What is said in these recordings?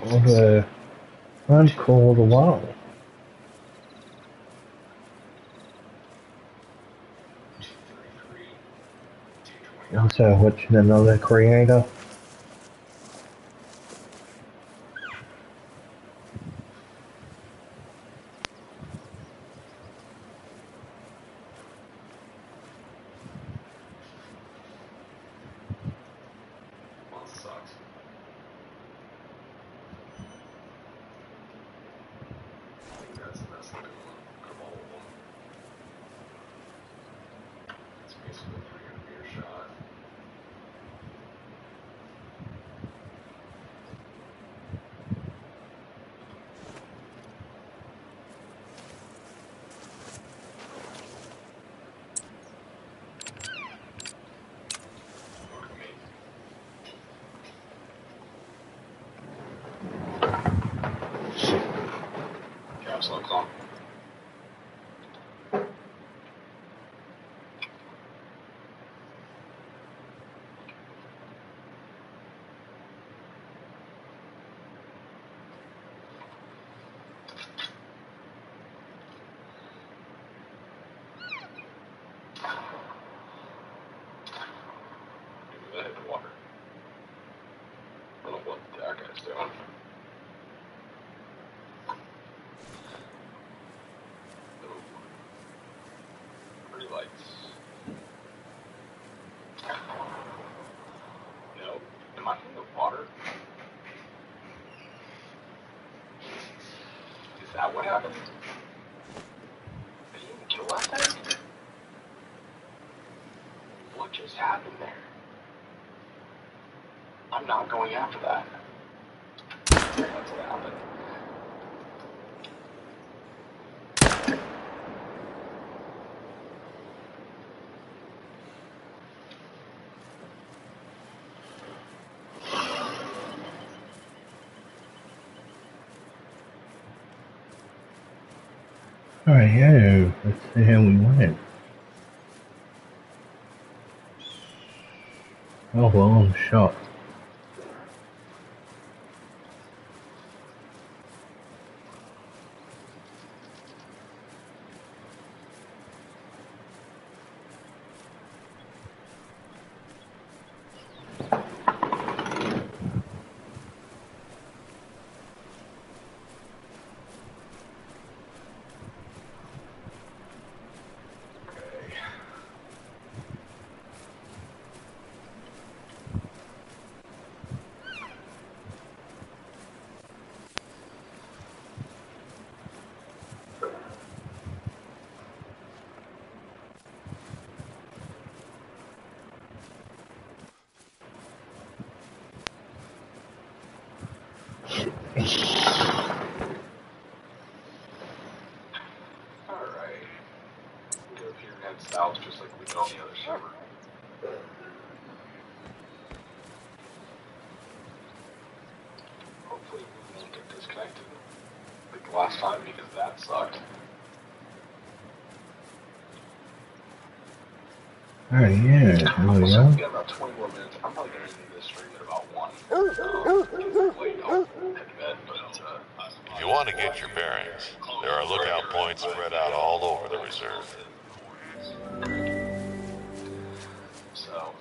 the uncool the wall. Also watching another creator. Alright, yeah, let's see how we went. Oh well, I'm shot. Alright, yeah, there we go. Got about 20 more minutes. I'm probably going to end this stream at about 1. It's late. I'll head to bed, but if you want to get your bearings, there are lookout points spread out all over the reserve. So,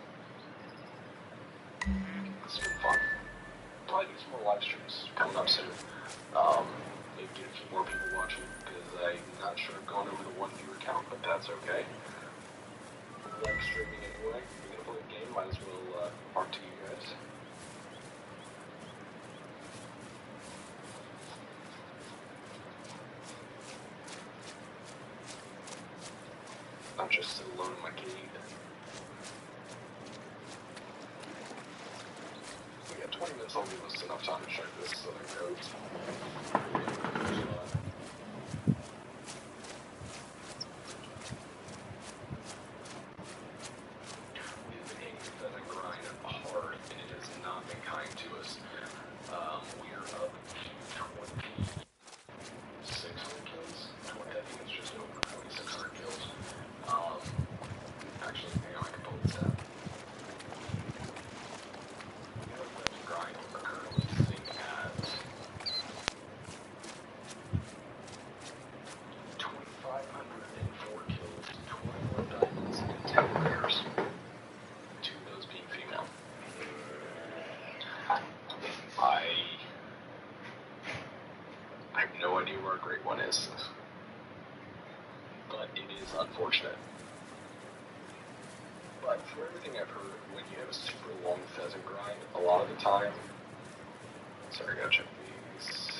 it's been fun. Probably do some more live streams coming up soon. Maybe get a few more people watching, because I'm not sure I'm going over the 1 viewer count, but that's okay. Live streaming anyway. If you're gonna play a game, might as well talk to you guys. I'm just sit alone in my cave. We got 20 minutes. I'll give us enough time to check this southern roads. no idea where a great one is. But it is unfortunate. But for everything I've heard, when you have a super long pheasant grind, a lot of the time... Sorry, I gotta check these.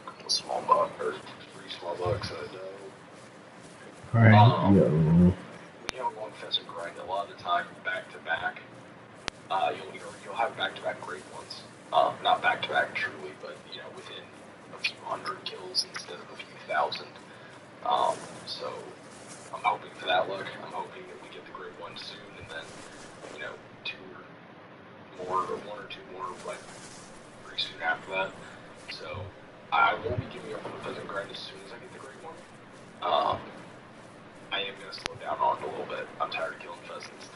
A couple small bucks, or 3 small bucks at a doe. Alright, yo. When you have a long pheasant grind, a lot of the time, back to back, you'll have back-to-back great ones. Not back-to-back truly, but within a few hundred kills instead of a few thousand. So I'm hoping for that luck. I'm hoping that we get the great one soon, and then 1 or 2 more like pretty soon after that. So I won't be giving up on the pheasant grind as soon as I get the great one. I am going to slow down on it a little bit. I'm tired of killing pheasants.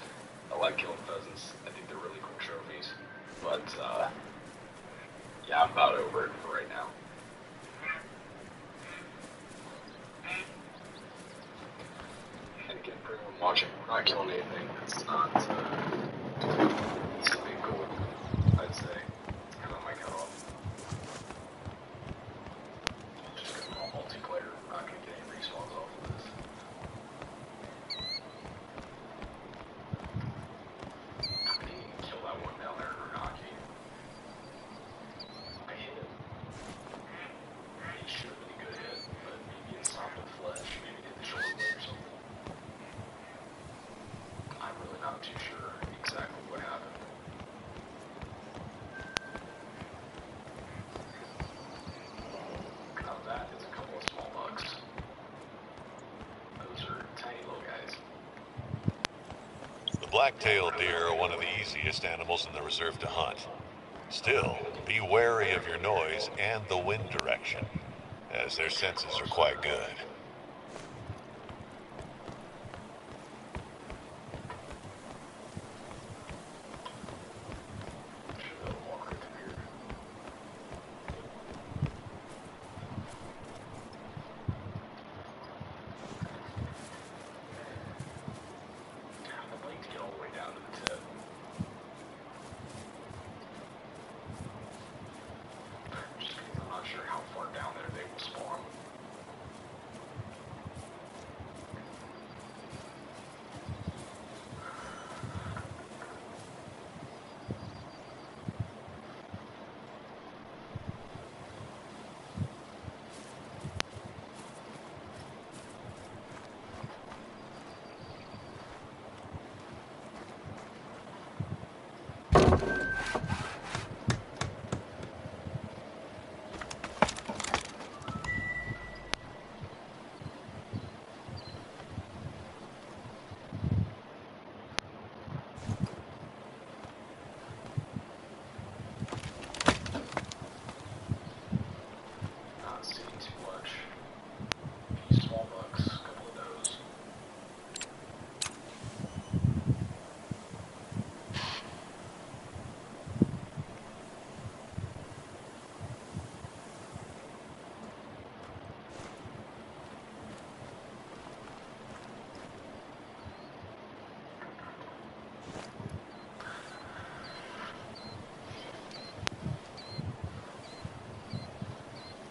I like killing pheasants. I think they're really cool trophies. But, yeah, I'm about over it for right now. And again, for anyone watching, we're not killing anything. It's not, it's something cool, I'd say. Kind of my cutoff. Just because I'm all multiplayer, I'm not going to get any respawns off of this. I didn't kill that one down there in Renaki. I hit him. He should have been a good hit, but maybe it stopped the flesh, maybe hit the shoulder blade or something. I'm really not too sure exactly what happened. Now that is a couple of small bucks. Those are tiny little guys. The black-tailed deer are one of the easiest animals in the reserve to hunt. Still, be wary of your noise and the wind direction, as their senses are quite good. I'd like to get all the way down to the tip. Just because I'm not sure how far down there they will spawn. Not seeing too much. A few small bucks, a couple of those.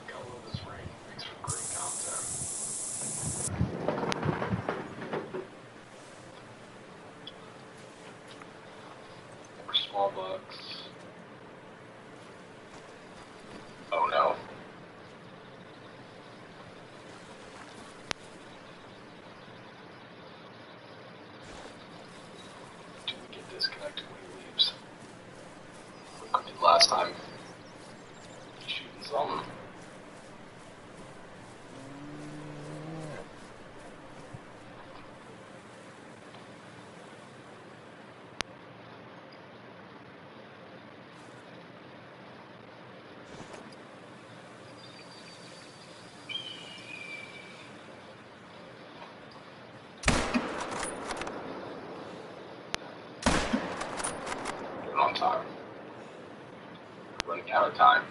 Got a little of this rain. Makes for great content. More small bucks. Oh no. Do we get disconnected when he leaves? Like we did last time. Shooting something. Doing on time. Running out of time.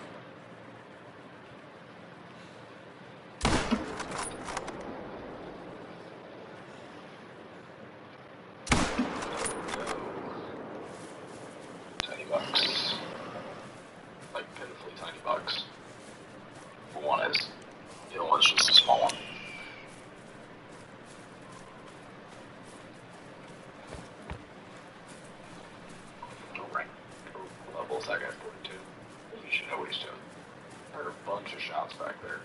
Tiny bucks. Like pitifully tiny bucks. For one know what he's doing. I heard a bunch of shots back there.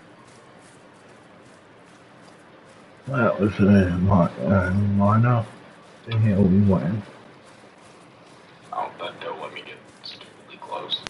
That was line up. The hell we went. That don't let me get stupidly close.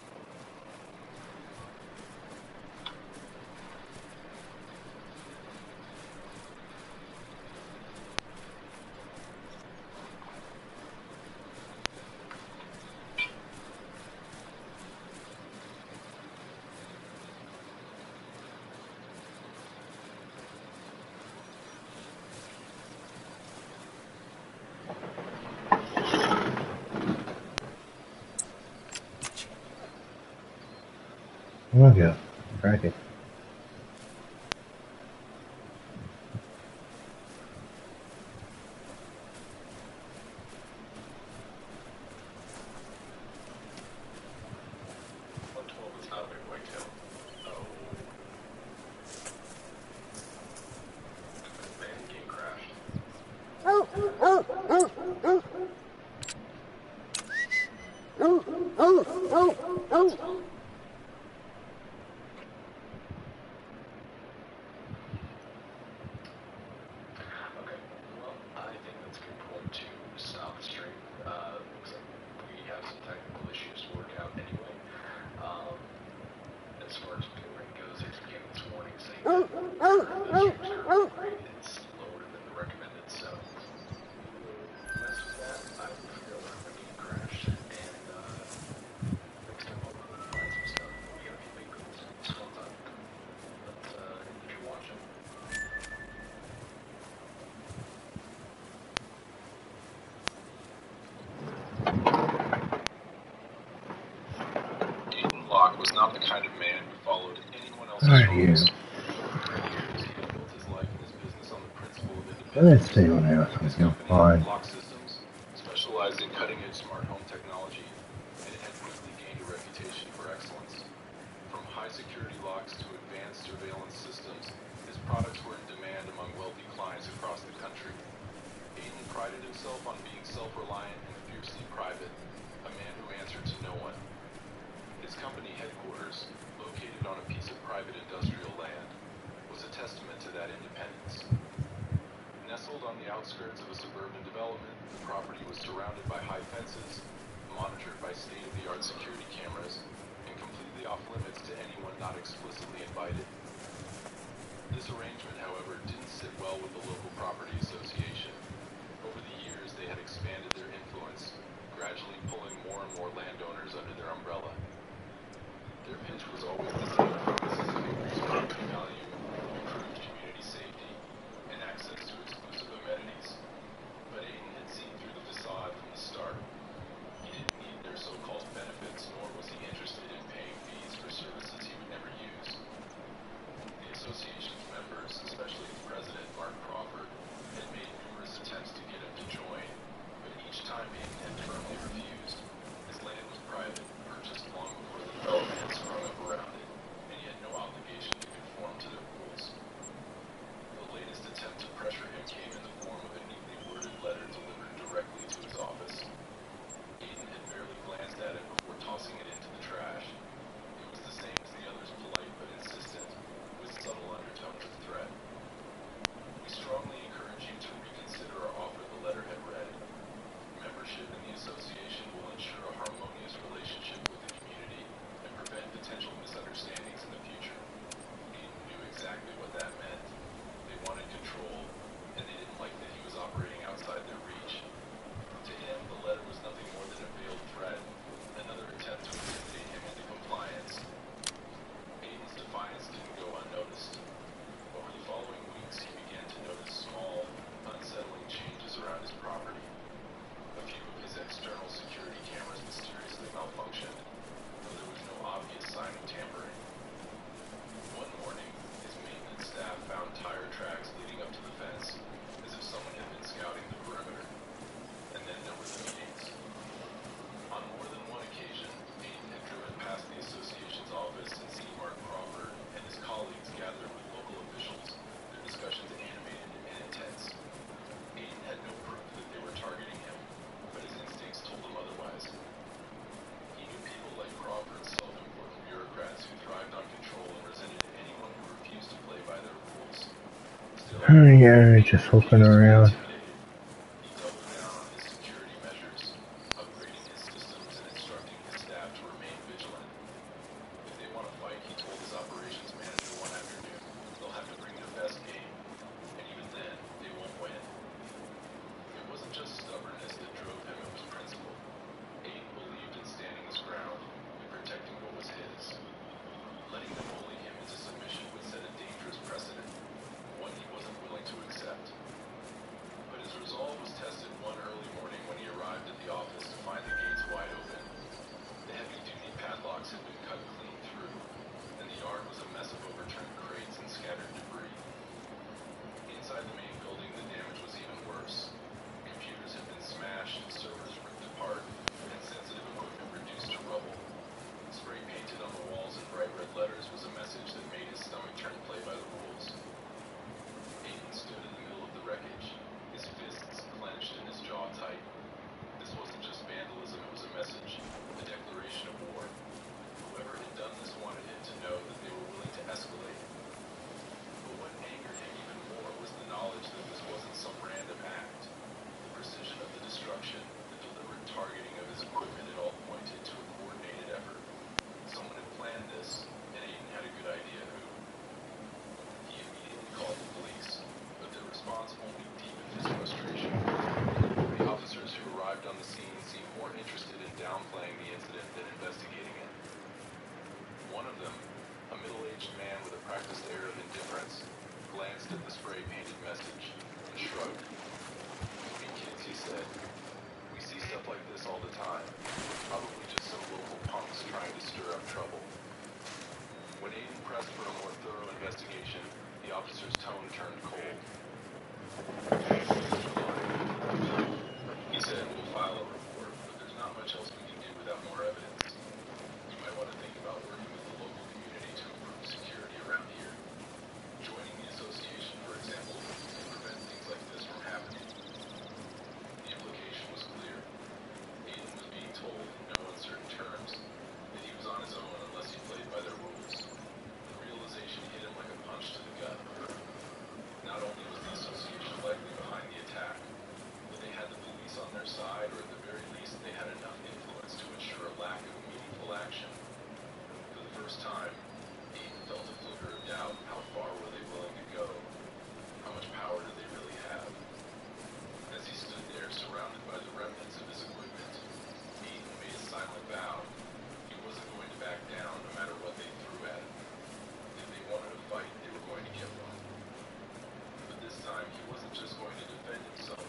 Okay, crack it. Locke was not the kind of man who followed anyone else's rules. Let's see what else we can find. Locke Systems specialized in cutting-edge smart home technology, and it had quickly gained a reputation for excellence. From high-security locks to advanced surveillance systems, his products were in demand among wealthy clients across the country. Aiden prided himself on being self-reliant and fiercely private, a man who answered to no one. His company headquarters, located on a piece of private industrial land, was a testament to that independence. Nestled on the outskirts of a suburban development, the property was surrounded by high fences, monitored by state-of-the-art security cameras, and completely off-limits to anyone not explicitly invited. This arrangement, however, didn't sit well with the local property association. Over the years, they had expanded their influence, gradually pulling more and more landowners under their umbrella. Their pitch was always the same promises of increased property value, improved community safety, and access to exclusive amenities. But Aiden had seen through the facade from the start. He didn't need their so-called benefits, nor was he interested in paying fees for services he would never use. The association's members, especially its president, Mark Crawford, had made numerous attempts to get him to join, but each time Aiden had firmly refused. His land was private, purchased long before the development had sprung up who thrived on control and resented anyone who refused to play by their rules. Still, Yeah, Aiden just looking refused to be around. intimidated. He doubled down on his security measures, upgrading his systems and instructing his staff to remain vigilant. If they want to fight, he told his operations manager one afternoon, they'll have to bring their best game, and even then, they won't win. It wasn't just stubbornness that drove him, it was principle. Aiden believed in standing his ground and protecting what was his. Letting them bully him into submission would set a dangerous precedent, one he wasn't willing to accept. But his resolve was tested one early morning when he arrived at the office to find the gates wide open. The heavy-duty padlocks had been cut clean through, and the yard was a mess of overturned crates and scattered debris. Inside the main building, the damage was even worse. Computers had been smashed, servers ripped apart, and sensitive equipment reduced to rubble. Spray painted on the walls in bright red letters was a message that made his stomach turn play by the rules. Aiden stood in the middle of the wreckage, his fists clenched and his jaw tight. This wasn't just vandalism, it was a message, a declaration of war. Whoever had done this wanted him to know that they were willing to escalate. But what angered him even more was the knowledge that this wasn't some random act. The precision of the destruction, the deliberate targeting of his equipment, it all pointed to a coordinated effort. Someone had planned this, and Aiden had a good idea who. He immediately called the police, but their response only deepened his frustration. The officers who arrived on the scene seemed more interested in downplaying the incident than investigating it. One of them, a middle-aged man with a practiced air of indifference, glanced at the spray-painted message and shrugged. "Hey kids," he said, "we see stuff like this all the time. Probably just some local punks trying to stir up trouble." When Aiden pressed for a more thorough investigation, the officer's tone turned cold. He said, "We'll file a report, but there's not much else we can do without more evidence. You might want to think about working with the local community to improve security around here. Joining the association, for example, can prevent things like this from happening." The implication was clear. Aiden was being told, in no uncertain terms, that he was on his own unless he played by their rules. The realization hit him like a punch to the gut. Not only was the association likely behind the attack, but they had the police on their side, or at the very least, they had enough influence to ensure a lack of meaningful action. For the first time, Aiden felt a flicker of doubt. How far were they willing to go? How much power did they really have? As he stood there, surrounded by the remnants of his equipment, Aiden made a silent vow. He wasn't going to back down, no matter what they threw at him. If they wanted to fight, they were going to get one. But this time, he wasn't just going to defend himself.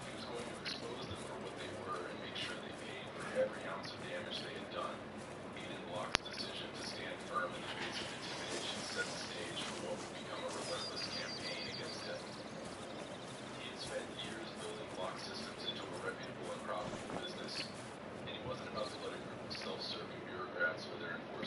He was going to expose them for what they were and make sure they paid for every ounce of damage they had done. Aiden Locke's decision to stand firm in the face of intimidation set the stage for what would become a relentless campaign against him. He had spent years building lock systems into a reputable and profitable business, and he wasn't about to let a group of self-serving bureaucrats or their enforcement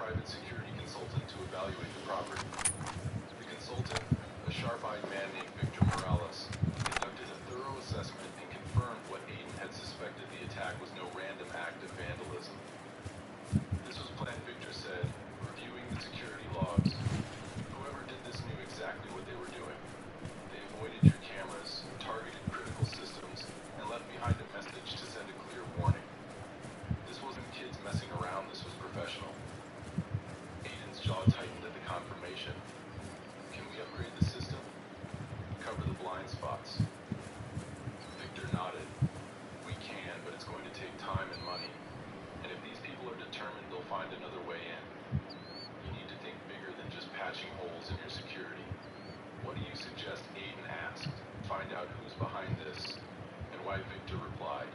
private security consultant to evaluate the property. The consultant, a sharp-eyed man named Victor Morales, conducted a thorough assessment and confirmed what Aiden had suspected: the attack was no random act of vandalism. This was planned, Victor said, reviewing the security logs. Whoever did this knew exactly what they were doing. They avoided your cameras, targeted critical systems, and left behind a message to send a clear warning. This wasn't kids messing around, this was professional. Aiden's jaw tightened at the confirmation. Can we upgrade the system? Cover the blind spots? Victor nodded. We can, but it's going to take time and money. And if these people are determined, they'll find another way in. You need to think bigger than just patching holes in your security. What do you suggest? Aiden asked. Find out who's behind this, and why. Victor replied.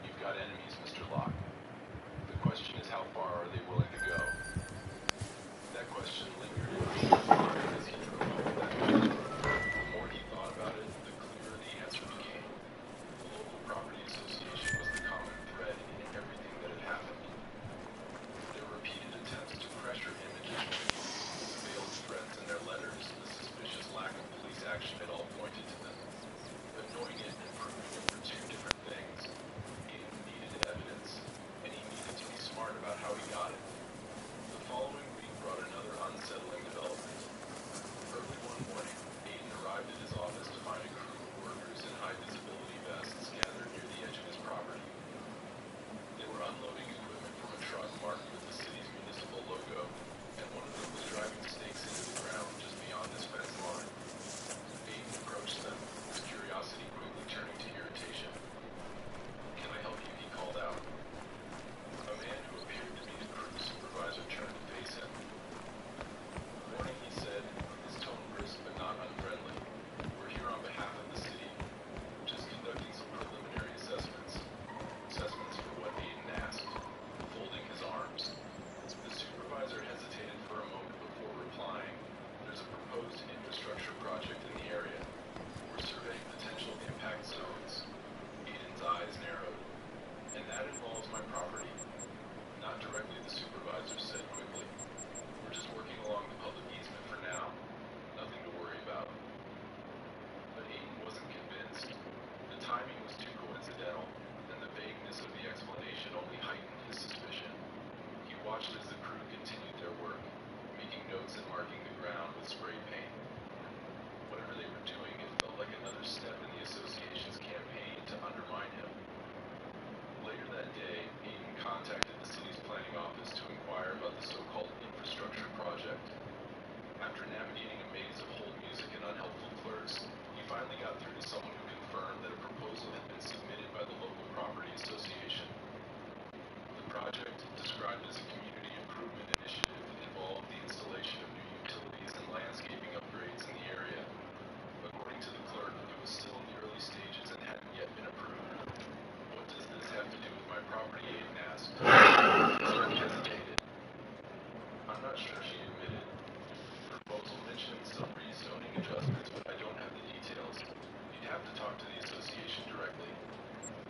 You've got enemies, Mr. Locke. The question is, how far are they willing to go? That question lingered in his mind as he drove home that night. The more he thought about it, the clearer the answer became. The local property association was the common thread in everything that had happened. Their repeated attempts to pressure him into joining, the veiled threats in their letters, the suspicious lack of police action had all pointed to them. But knowing it and proving it were two different things. Aiden needed evidence, and he needed to be smart about how he got it. The following week brought another unsettling development. Early one morning, Aiden arrived at his office to find a crew of workers in high-visibility vests gathered near the edge of his property. They were unloading equipment from a truck marked with the city's municipal logo, and one of them was driving stakes into the ground just beyond his fence line. Aiden approached them, his curiosity quickly turning to irritation. Can I help you? He called out. A man who appeared to be the crew supervisor turned to face him. Morning, he said, his tone brisk but not unfriendly. We're here on behalf of the city, just conducting some preliminary assessments. Assessments for what Aiden asked, folding his arms. The supervisor hesitated for a moment before replying. There's a proposed infrastructure project in the area. We're surveying potential impact zones. Aiden's eyes narrowed. And that involves my property. Not directly, the supervisor said quickly. We're just working along the public easement for now. Nothing to worry about. But Aiden wasn't convinced. The timing was too coincidental, and the vagueness of the explanation only heightened his suspicion. He watched as the crew continued their work, making notes and marking the ground with spray paint. Whatever they were doing, it felt like another step in the association's campaign to undermine him. Later that day, Aiden contacted the city's planning office to inquire about the so-called infrastructure project. After navigating a maze of hold music and unhelpful clerks, he finally got through to someone who confirmed that a proposal had been submitted by the local property association. The project, described as a community improvement initiative, involved the installation of new utilities and landscaping upgrades in the area. According to the clerk, it was still in the early stages and hadn't yet been approved. What does this have to do with my property? Aiden asked. The clerk hesitated. I'm not sure, she admitted. The proposal mentions some rezoning adjustments, but I don't have the details. You'd have to talk to the association directly.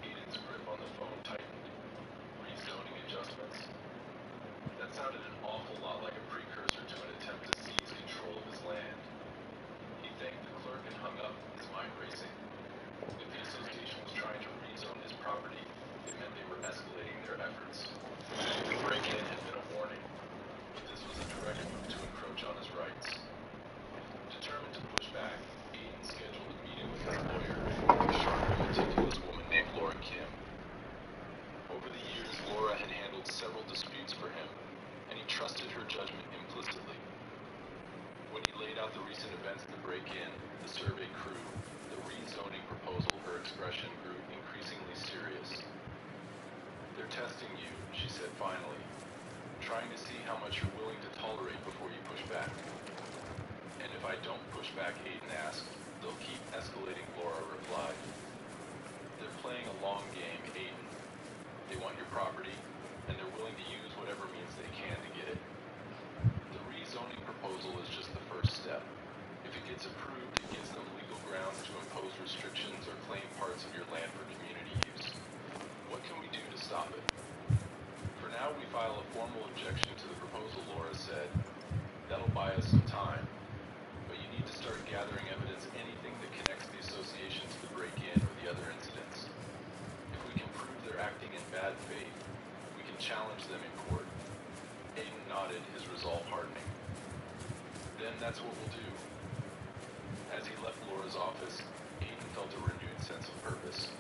Aiden's grip on the phone tightened. Rezoning adjustments? That sounded an awful lot like a precursor to an attempt to seize control of his land. He thanked the clerk and hung up, his mind racing. If the association was trying to rezone his property, it meant they were escalating their efforts. The break-in had been a warning, but this was a direct move to encroach on his rights. Determined to push back, Aiden scheduled a meeting with his lawyer, a sharp and meticulous woman named Laura Kim. Over the years, Laura had handled several disputes for him, and he trusted her judgment implicitly. When he laid out the recent events in the break-in, the survey crew, the rezoning proposal, her expression grew increasingly serious. They're testing you, she said finally, trying to see how much you're willing to tolerate before you push back. And if I don't push back, Aiden asked, they'll keep escalating, Laura replied. They're playing a long game, Aiden. They want your property, and they're willing to use whatever means they can to get it. The rezoning proposal is just the first step. If it gets approved, it gives them legal grounds to impose restrictions or claim parts of your land for community use. What can we do to stop it? For now, we've file a formal objection to the proposal, Laura said. That'll buy us some time. But you need to start gathering evidence, anything that connects the association to the break-in or the other incidents. If we can prove they're acting in bad faith, we can challenge them in court. Aiden nodded, his resolve hardening. Then that's what we'll do. As he left Laura's office, Aiden felt a renewed sense of purpose.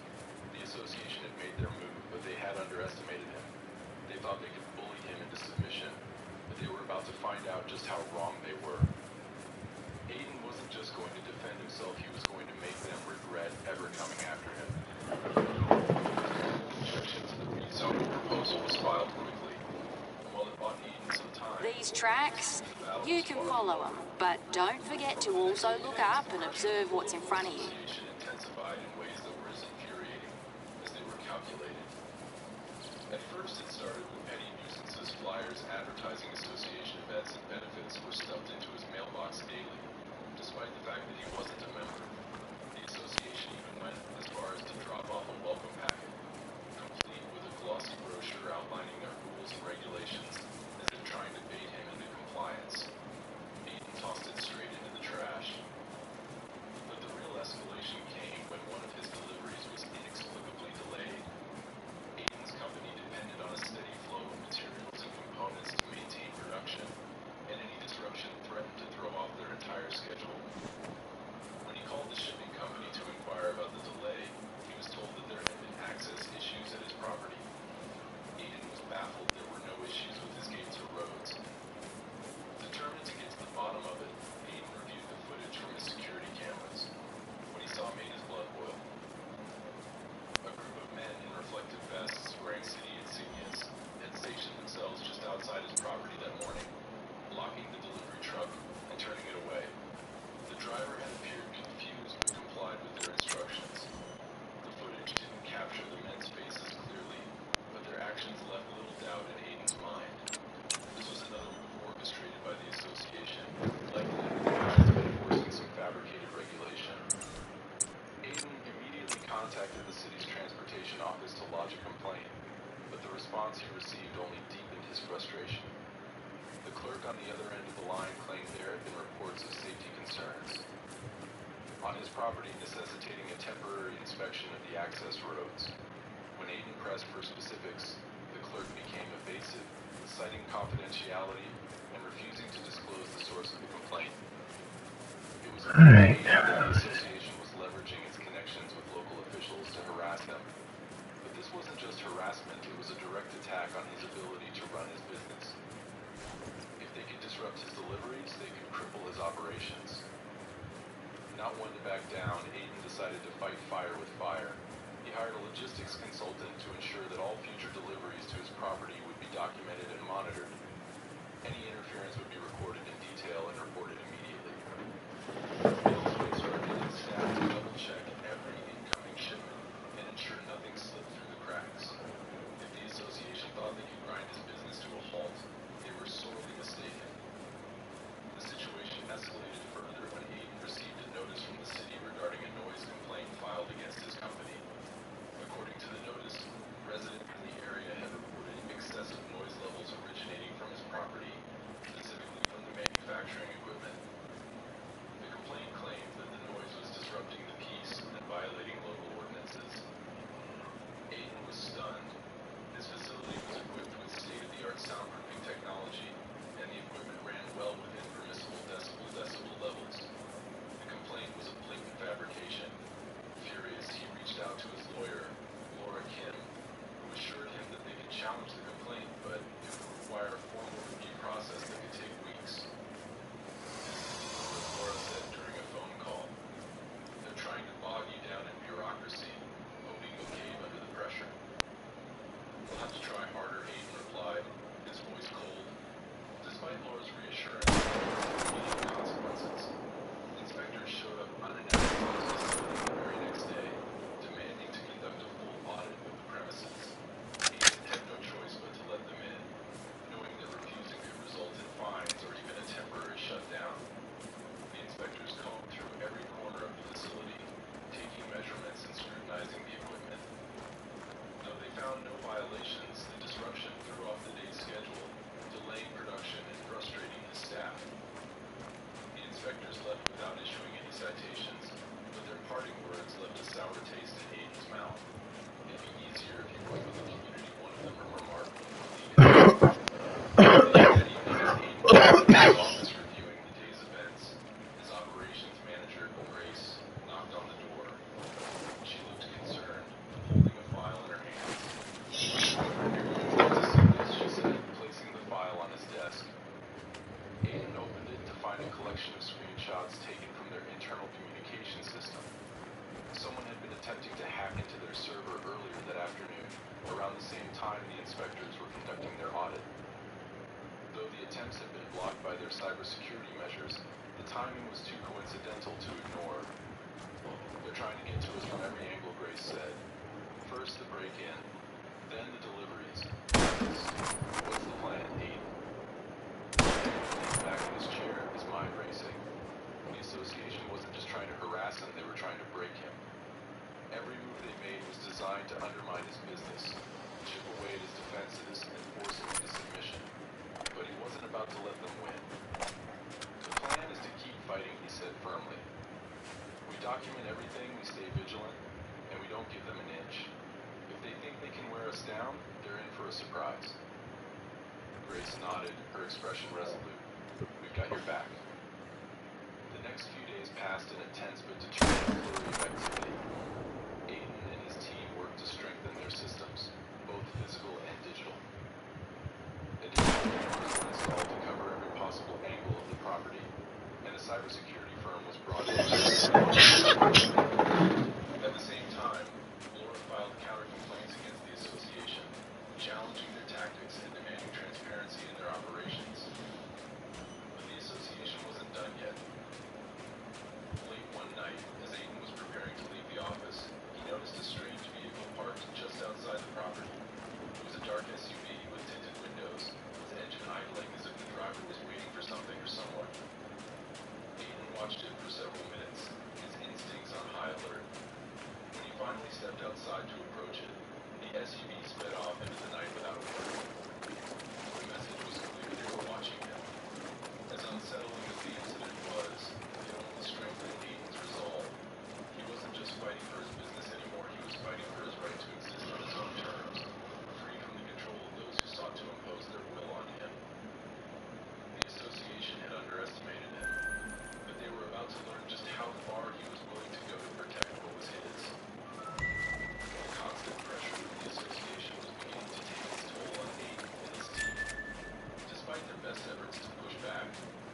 The association had made their move, but they had underestimated him. They thought they could bully him into submission, but they were about to find out just how wrong they were. Aiden wasn't just going to defend himself, he was going to make them regret ever coming after him. Objection to the rezoning proposal was filed quickly. While it bought Aiden some time, These tracks, you can follow them, but don't forget to also look up and observe what's in front of you. association intensified in ways that were as infuriating as they were calculated. At first, it started with petty nuisances, flyers advertising association events and benefits were stuffed into his mailbox daily, despite the fact that he wasn't a member. The association even went as far as to drop off a welcome packet, complete with a glossy brochure outlining their rules and regulations, as if trying to bait him into compliance. Aiden tossed it straight into the trash. But the real escalation came when one of his deliveries was inexplicably delayed. Aiden's company depended on a steady flow of materials and components to maintain production, and any disruption threatened to throw off their entire schedule. When he called the shipping company to inquire about the delay, he was told that there had been access issues at his property. Aiden was baffled there were no issues with his gates or roads. Determined to get to the bottom of it, Aiden reviewed the footage from his security cameras. What he saw made his blood boil. A group of men in reflective vests, wearing city insignias, had stationed themselves just outside his property that morning, blocking the delivery truck and turning it away. The driver had appeared confused but complied with their instructions. The footage didn't capture the men's faces clearly, but their actions left little doubt in Aiden's mind. This was another move orchestrated by the association, likely in the guise of enforcing some fabricated regulation. Aiden immediately contacted the city's transportation office to lodge a complaint, but the response he received only deepened his frustration. The clerk on the other end of the line claimed there had been reports of safety concerns on his property necessitating a temporary inspection of the access roads. When Aiden pressed for specifics, the clerk became evasive, citing confidentiality and refusing to disclose the source of the complaint. It was Alright. that the association was leveraging its connections with local officials to harass him. But this wasn't just harassment, it was a direct attack on his ability to run his business. If they could disrupt his deliveries, they could cripple his operations. Not one to back down, Aiden decided to fight fire with fire. He hired a logistics consultant to ensure that all future deliveries to his property would be documented and monitored. Any interference would be recorded in detail and reported immediately. He also instructed his staff to double-check every incoming shipment and ensure nothing slipped through the cracks. If the association thought they could grind his business to a halt, they were sorely mistaken. The situation escalated further when Aiden received a notice from the city regarding a noise complaint filed against his company. According to the notice, residents in the area had reported excessive noise levels originating from his property, specifically from the manufacturing equipment. The complaint screenshots taken from their internal communication system. Someone had been attempting to hack into their server earlier that afternoon, around the same time the inspectors were conducting their audit. Though the attempts had been blocked by their cybersecurity measures, the timing was too coincidental to ignore. They're trying to get to us from every angle, Grace said. First the break-in, then the deliveries. What's the plan, Aiden? He's back in his chair, his mind racing. The association wasn't just trying to harass him, they were trying to break him. Every move they made was designed to undermine his business, chip away at his defenses, and force him into submission. But he wasn't about to let them win. The plan is to keep fighting, he said firmly. We document everything, we stay vigilant, and we don't give them an inch. If they think they can wear us down, they're in for a surprise. Grace nodded, her expression resolute. We've got your back. The next few days passed in a tense but determined flurry of activity. Aiden and his team worked to strengthen their systems, both physical and digital. Additional cameras were installed to cover every possible angle of the property, and a cybersecurity firm was brought in. At the same time, Laura filed counter complaints against the association, challenging their tactics and demanding transparency in their operations. But the association wasn't done yet. Late one night, as Aiden was preparing to leave the office, he noticed a strange vehicle parked just outside the property. It was a dark SUV with tinted windows, its engine idling as if the driver was waiting for something or someone. Aiden watched it for several minutes, his instincts on high alert. When he finally stepped outside to approach it, the SUV sped off into the night without a word. The message was clear, they were watching him. As unsettling as the incident was, it only strengthened Aiden's resolve. He wasn't just fighting for his business anymore, he was fighting for his right to exist on his own terms, free from the control of those who sought to impose their will on him. The association had underestimated him, but they were about to learn just how far he was willing to go to protect what was his. The constant pressure of the association was beginning to take its toll on Aiden and his team. Despite their best efforts to push back,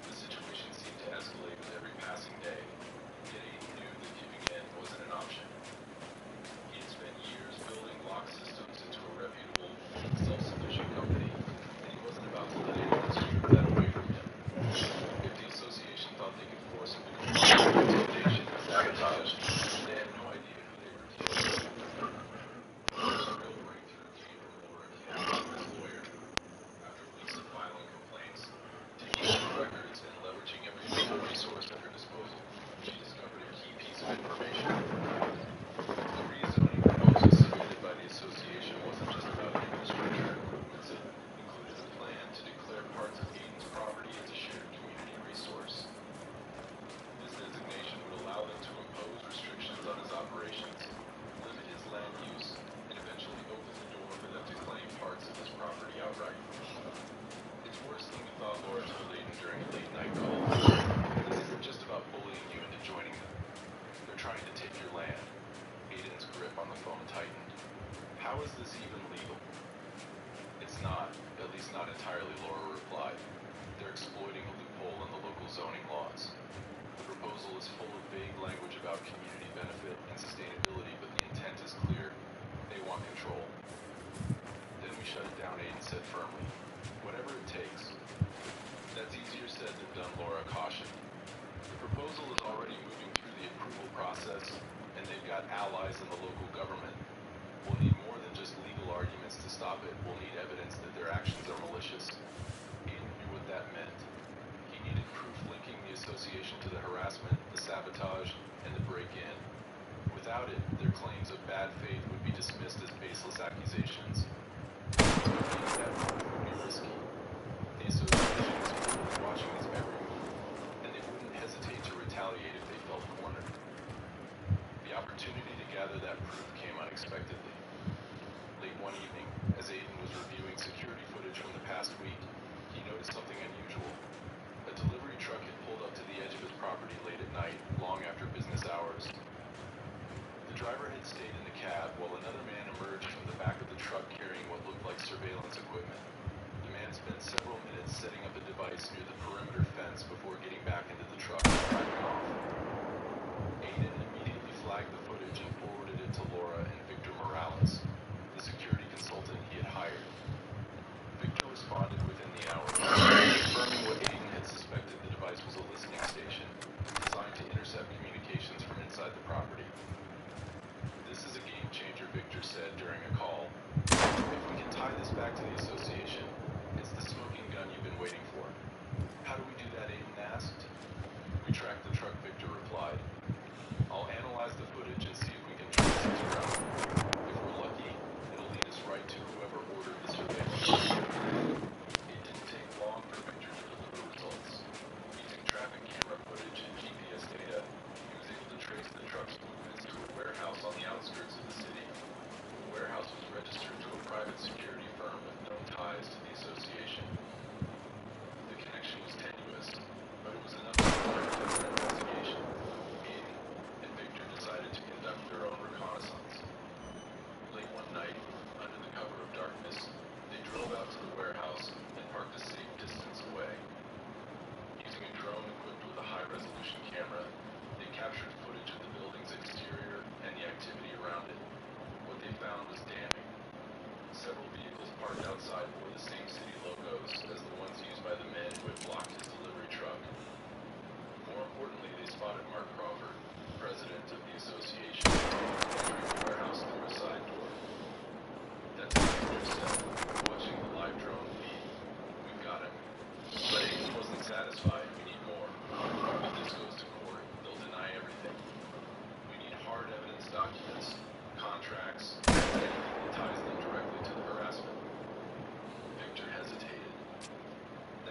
the situation seemed to escalate with every passing day, yet Aiden knew that giving in wasn't an option. He had spent years building lock systems into a reputable, self-sufficient company, and he wasn't about to let anyone strip that away from him. If the association thought they could force him to comply with intimidation and sabotage, they had no idea who they were dealing with. The real breakthrough came from Laura Kim, his lawyer. After weeks of filing complaints, digging through records, and leveraging every single resource at her disposal, she discovered a key piece of information. The rezoning proposal submitted by the association wasn't just about infrastructure improvements, it included a plan to declare parts of Aiden's property as a shared community resource. This designation would allow them to impose restrictions on his operations, limit his land use, and eventually open the door for them to claim parts of his property outright. It's worse than we thought, Laura told Aiden during a late-night call. This isn't just about bullying you into joining them. They're trying to take your land. Aiden's grip on the phone tightened. How is this even legal? It's not, at least not entirely, Laura replied. They're exploiting a loophole in the local zoning laws. The proposal is full of vague language about community benefit and sustainability, but the intent is clear. They want control. Then we shut it down, Aiden said firmly. Whatever it takes. That's easier said than done, Laura cautioned. The proposal is already moving through the approval process, and they've got allies in the local government. We'll need more than just legal arguments to stop it. We'll need evidence that their actions are malicious. Aiden knew what that meant. He needed proof linking the association to the harassment, the sabotage, and the break-in. Without it, their claims of bad faith would be dismissed as baseless accusations. That would be risky. The association was watching his every move, and they wouldn't hesitate to retaliate if they felt cornered. The opportunity to gather that proof came unexpectedly. Late one evening, as Aiden was reviewing security footage from the past week, he noticed something unusual. A delivery truck had pulled up to the edge of his property late at night, long after business hours. The driver had stayed in the cab while another man emerged from the back of the truck carrying what looked like surveillance equipment. The man spent several minutes setting up a device near the perimeter fence before getting back into the truck and driving off.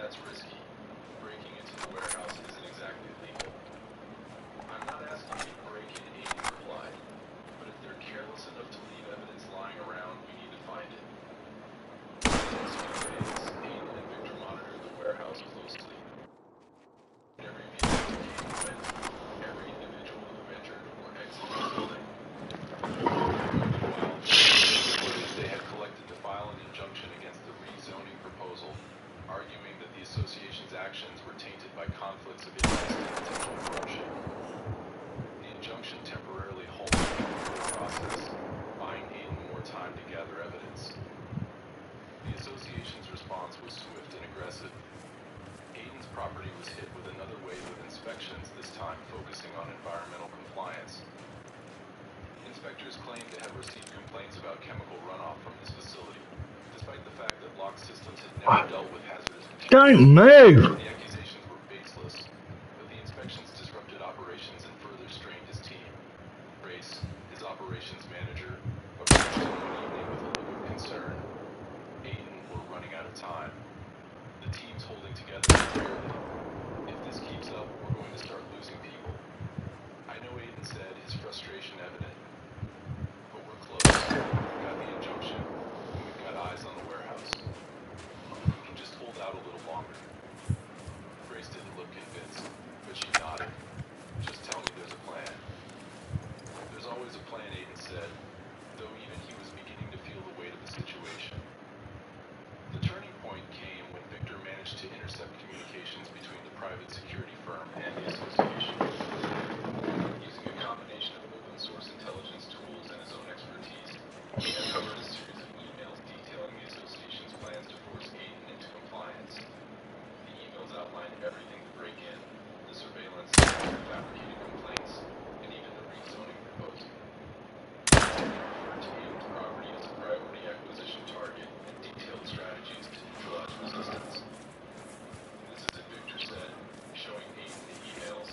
That's risky. Breaking into the warehouse isn't exactly legal. I'm not asking you to break in, Aiden replied. But if they're careless enough to leave evidence lying around, we need to find it. For 2 days, Aiden and Victor monitored the warehouse closely. Every vehicle that came and went, every individual who entered or exited the building. Meanwhile, they had collected to file an injunction against the rezoning proposal, arguing that the association's actions were tainted by conflicts of interest and potential corruption. The injunction temporarily halted the approval process, buying Aiden more time to gather evidence. The association's response was swift and aggressive. Aiden's property was hit with another wave of inspections, this time focusing on environmental compliance. Inspectors claimed to have received complaints about chemical runoff from this facility, despite the fact that lock systems had never dealt with hazardous materials. Don't move! The accusations were baseless, but the inspections disrupted operations and further strained his team. Race, his operations manager, approached him one evening with a look of concern. Aiden were running out of time. The team's holding together clearly. If this keeps up, we're going to start losing people. I know Aiden said, his frustration evident. But we're close. We've got the injunction, and we've got eyes on the warehouse. We can just hold out a little longer. Grace didn't look convinced, but she nodded. Just tell me there's a plan. There's always a plan, Aiden said, though even he was beginning to feel the weight of the situation. The turning point came when Victor managed to intercept communications between the private security firm and the association. Using a combination of open-source intelligence tools and his own expertise, he uncovered a series of emails detailing the association's plans to force Aiden into compliance. The emails outlined everything to break in, the surveillance, the fabricated complaints, and even the rezoning proposal. They referred to Aiden's property as a priority acquisition target and detailed strategies to neutralize resistance. This is it, Victor said, showing Aiden the emails.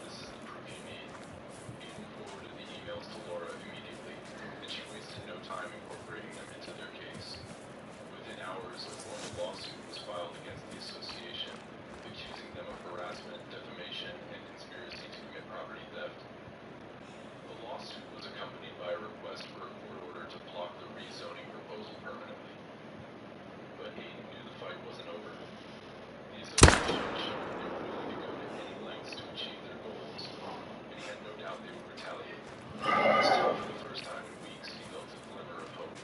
This is the proof you need. Aiden forwarded the emails to Laura immediately, and she wasted no time incorporating them into their case. Within hours, a formal lawsuit was filed against the association, accusing them of harassment, defamation, and conspiracy to commit property theft. The lawsuit was accompanied by a request for a court order to block the rezoning proposal permanently. But Aiden knew the fight wasn't over. The association showed that they were willing to go to any lengths to achieve their goals, and he had no doubt they would retaliate. Still, for the first time in weeks, he felt a glimmer of hope.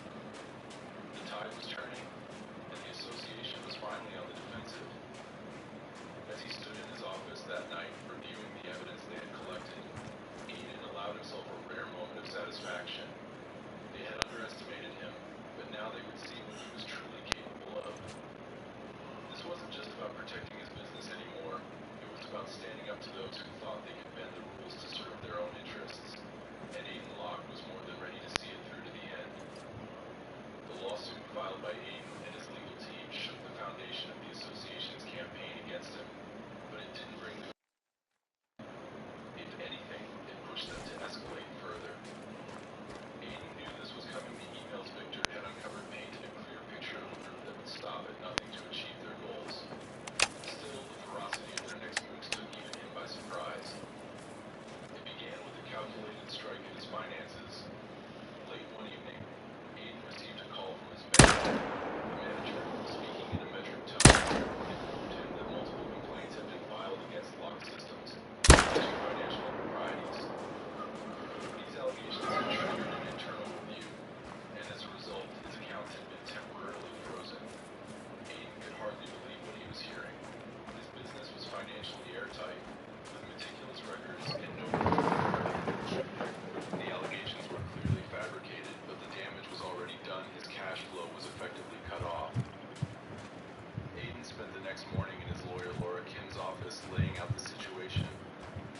The tide was turning, and the association was finally on the defensive. As he stood in his office that night, reviewing the evidence they had collected, Aiden allowed himself a rare moment of satisfaction. They had underestimated him, but now they would see what he was truly capable of. This wasn't just about protecting his business anymore. It was about standing up to those who thought they could bend the rules to serve their own interests. And Aiden Locke was more than ready to see it through to the end. The lawsuit filed by Aiden and his legal team shook the foundation of the association's campaign against him, but it didn't bring the... If anything, it pushed them to escalate further. Aiden knew this was coming. The emails Victor had uncovered painted a clear picture of a group that would stop at nothing to achieve their goals. Still, the ferocity of their next moves took even him by surprise. It began with a calculated strike at his finances. Late one evening, Aiden received a call from his bank. The manager, speaking in a measured tone, informed him that multiple complaints had been filed against lock systems due to financial improprieties. These allegations had triggered an internal review, and as a result, his accounts had been temporarily frozen. Aiden could hardly believe what he was hearing. His business was financially airtight, with meticulous records and no room for error. The allegations were clearly fabricated, but the damage was already done. His cash flow was effectively cut off. Aiden spent the next morning in his lawyer Laura Kim's office laying out the situation.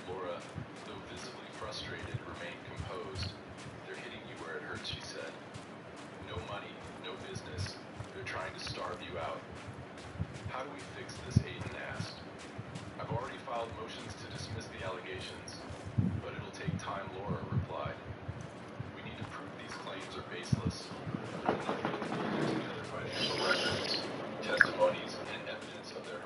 Laura, though visibly frustrated, remained composed. They're hitting you where it hurts, she said. No money, no business. They're trying to starve you out. How do we fix this, Aiden asked. I've already filed motions to dismiss the allegations, but it'll take time, Laura replied. We need to prove these claims are baseless. We'll need to put together financial records, testimonies, and evidence of their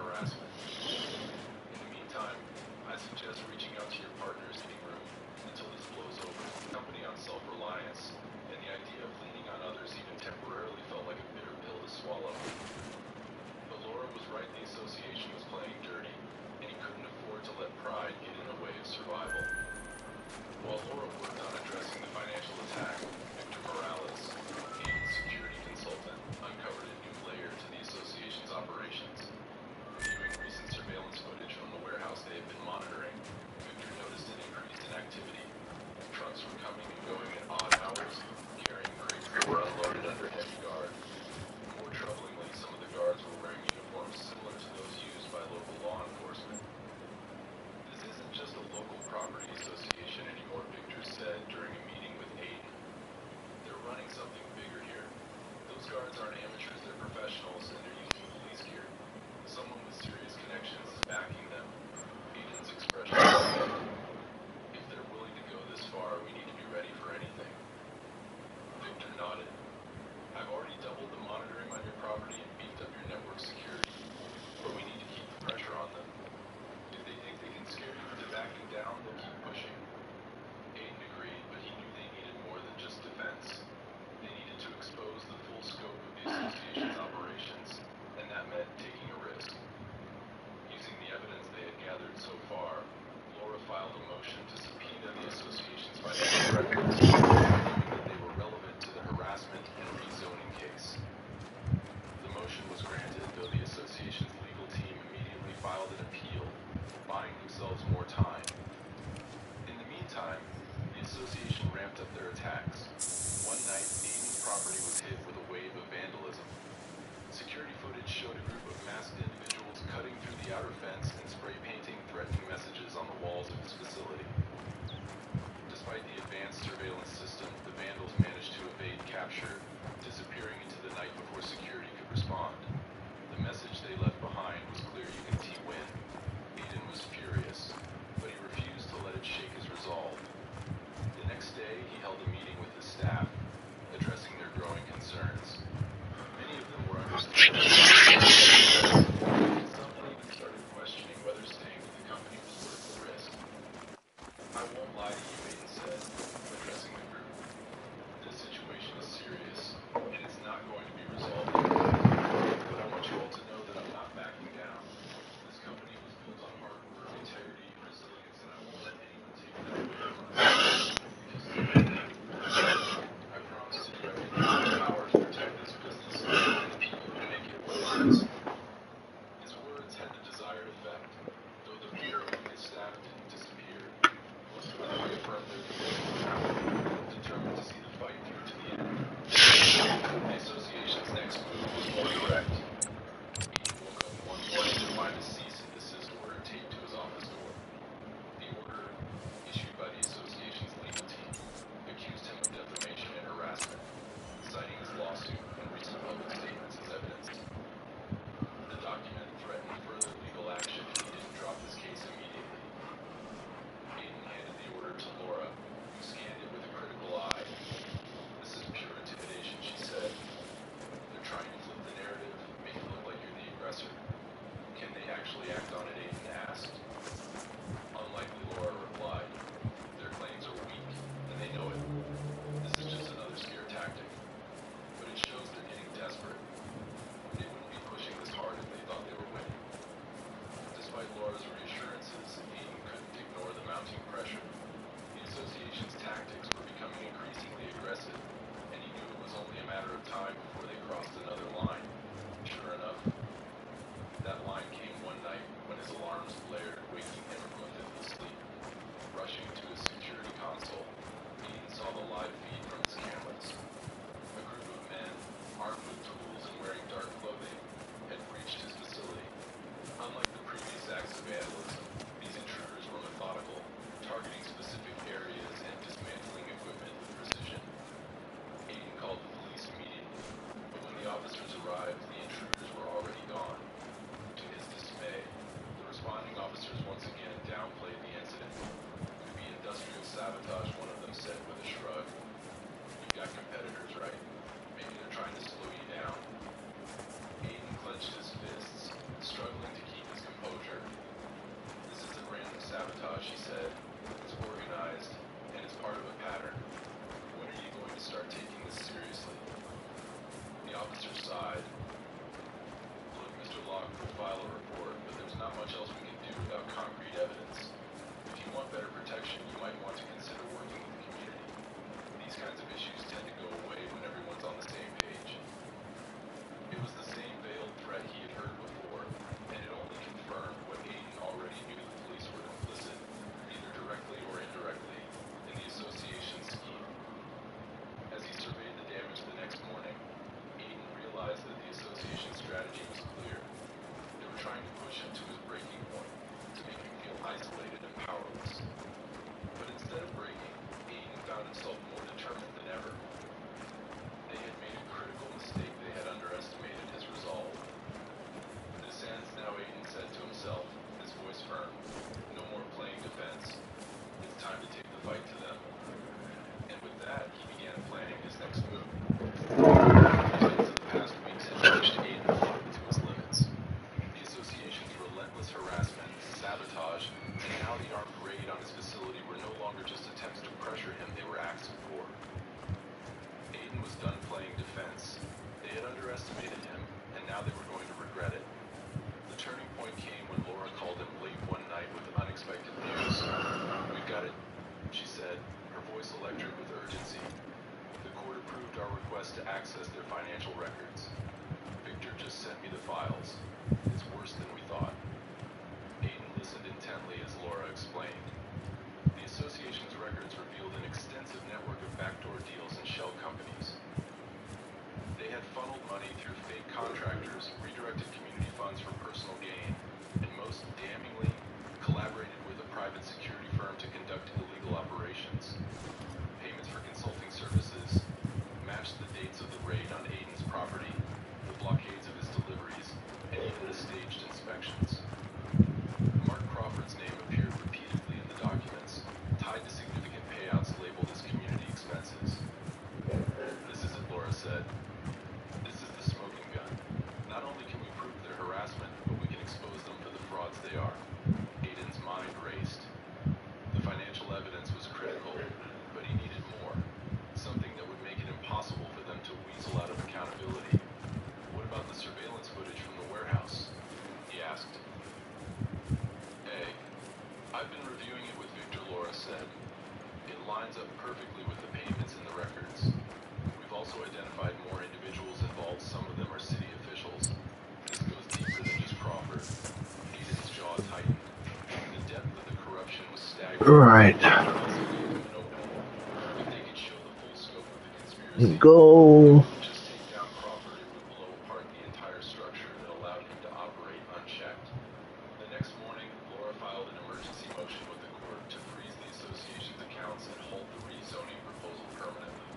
action, he didn't drop his case immediately. Aiden handed the order to Laura, who scanned it with a critical eye. This is pure intimidation, she said. They're trying to flip the narrative, make it look like you're the aggressor. Can they actually act on it, Aiden asked. Unlikely, Laura replied. Their claims are weak, and they know it. This is just another scare tactic. But it shows they're getting desperate. They wouldn't be pushing this hard if they thought they were winning. Despite Laura's reassurances, Aiden couldn't ignore the mounting pressure. The association's tactics were becoming increasingly aggressive, and he knew it was only a matter of time before they crossed another line. Sure enough, that line came one night when his alarms blared, waking him from a fitful sleep. Rushing to his security console, Aiden saw the live feed from his cameras. A group of men, armed with tools and wearing dark clothing, had breached his facility. Unlike the previous acts of vandalism, these intruders were methodical, targeting specific areas and dismantling equipment with precision. Aiden called the police immediately, but when the officers arrived, the intruders were already gone. To his dismay, the responding officers once again downplayed the incident. Could be industrial sabotage, one of them said with a shrug. You've got competitors, right? Maybe they're trying to slow you down. Aiden clenched his fists, struggling to keep his composure. This isn't random sabotage, he said. It's organized, and it's part of a pattern. When are you going to start taking this seriously? The officer sighed. Look, Mr. Locke will file a report, but there's not much else we can do without concrete evidence. If you want better protection, you might want to consider working with the community. These kinds of issues tend to go away when everyone's on the same page. It was the same veiled threat he had heard before, and it only confirmed what Aiden already knew. The police were complicit, either directly or indirectly, in the association's scheme. As he surveyed the damage the next morning, Aiden realized that the association's strategy was clear. They were trying to push him to his breaking point, to make him feel isolated and powerless. But instead of breaking, Aiden found himself more determined than ever. They had made a critical mistake. They had underestimated his resolve. This ends now, Aiden said to himself, his voice firm. No more playing defense. It's time to take the fight to them. And with that, he began planning his next move. The events of the past weeks had pushed Aiden to his limits. The association's relentless harassment, sabotage, and now the armed raid on his facility were no longer just attempts to pressure him, they were acts of war. Aiden was done playing defense. They had underestimated him, and now they were going to regret it. The turning point came when Laura called him late one night with unexpected news. We've got it, she said, her voice electric with urgency. The court approved our request to access their financial records. Victor just sent me the files. It's worse than we thought. Aiden listened intently as Laura explained. The association's records revealed an extensive network of backdoor deals and shell companies. They had funneled money through fake contractors, redirected community funds for personal gain, and most damningly, collaborated with a private security firm to conduct illegal operations. Payments for consulting services matched the dates of the raid on Aiden's property, the blockades of his deliveries, and even the staged inspections. Mark Crawford's name appeared repeatedly in the documents, tied to significant payouts labeled as community expenses. This is it, Laura said. This is the smoking gun. Not only can we prove their harassment, but we can expose them for the frauds they are. Aiden's mind raced. The financial evidence was critical, but he needed more. Something that would make it impossible for them to weasel out of accountability. What about the surveillance footage from the warehouse? He asked. Hey, I've been reviewing it with Victor, Laura said. It lines up perfectly with the payments in the records. We've also identified more individuals involved. Some of them are city officials. This goes deeper than just Crawford. Aiden's jaw tightened. The depth of the corruption was staggering. Right. If they could show the full scope of the conspiracy, Go. just take down Crawford, it would blow apart the entire structure that allowed him to operate unchecked. The next morning, Laura filed an emergency motion with the court to freeze the association's accounts and halt the rezoning proposal permanently.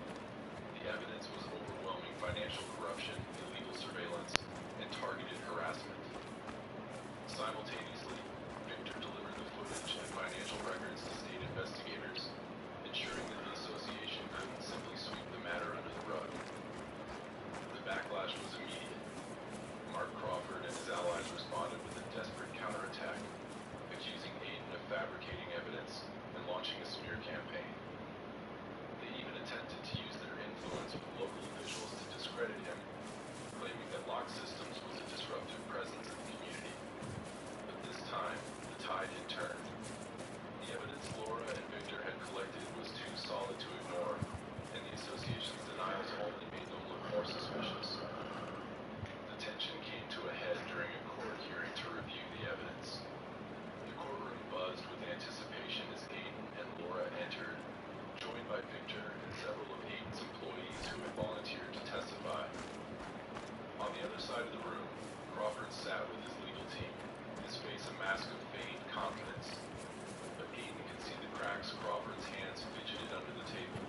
The evidence was overwhelming financial corruption, illegal surveillance, and targeted harassment. Simultaneously, intern. The evidence Laura and Victor had collected was too solid to ignore, and the association's denials only made them look more suspicious. The tension came to a head during a court hearing to review the evidence. The courtroom buzzed with anticipation as Aiden and Laura entered, joined by Victor and several of Aiden's employees who had volunteered to testify. On the other side of the room, Crawford sat with his legal team, his face a mask of feigned confidence. But Aiden could see the cracks Crawford's hands fidgeted under the table,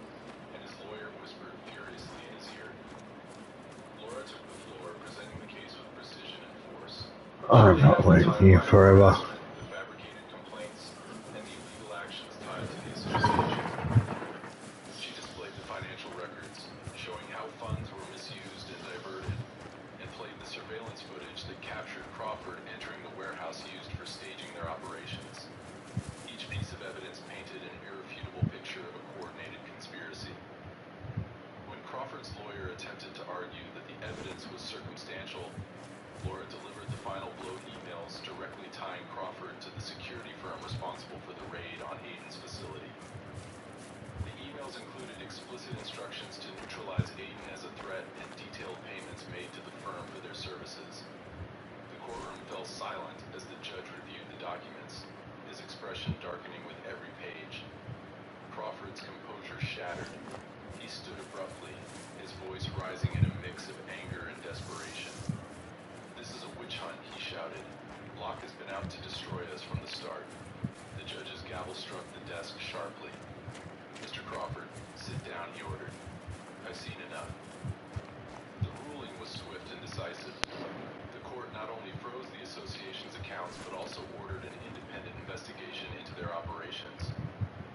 and his lawyer whispered furiously in his ear. Laura took the floor, presenting the case with precision and force. I'm not waiting here forever. The fabricated complaints and the illegal actions tied to the association. She displayed the financial records, showing how funds were misused and diverted, and played the surveillance footage that captured Crawford entering the warehouse used for staging their operations. Each piece of evidence painted an irrefutable picture of a coordinated conspiracy. When Crawford's lawyer attempted to argue that the evidence was circumstantial, Laura delivered the final blow emails directly tying Crawford to the security firm responsible for the raid on Aiden's facility. The emails included explicit instructions to neutralize Aiden as a threat and detailed payments made to the firm for their services. The courtroom fell silent as the judge reviewed the documents, his expression darkening with every page. Crawford's composure shattered. He stood abruptly, his voice rising in a mix of anger and desperation. "This is a witch hunt," he shouted. "Locke has been out to destroy us from the start." The judge's gavel struck the desk sharply. "Mr. Crawford, sit down," he ordered. "I've seen enough." The ruling was swift and decisive. The court not only froze the association's accounts, but also ordered an independent investigation into their operations.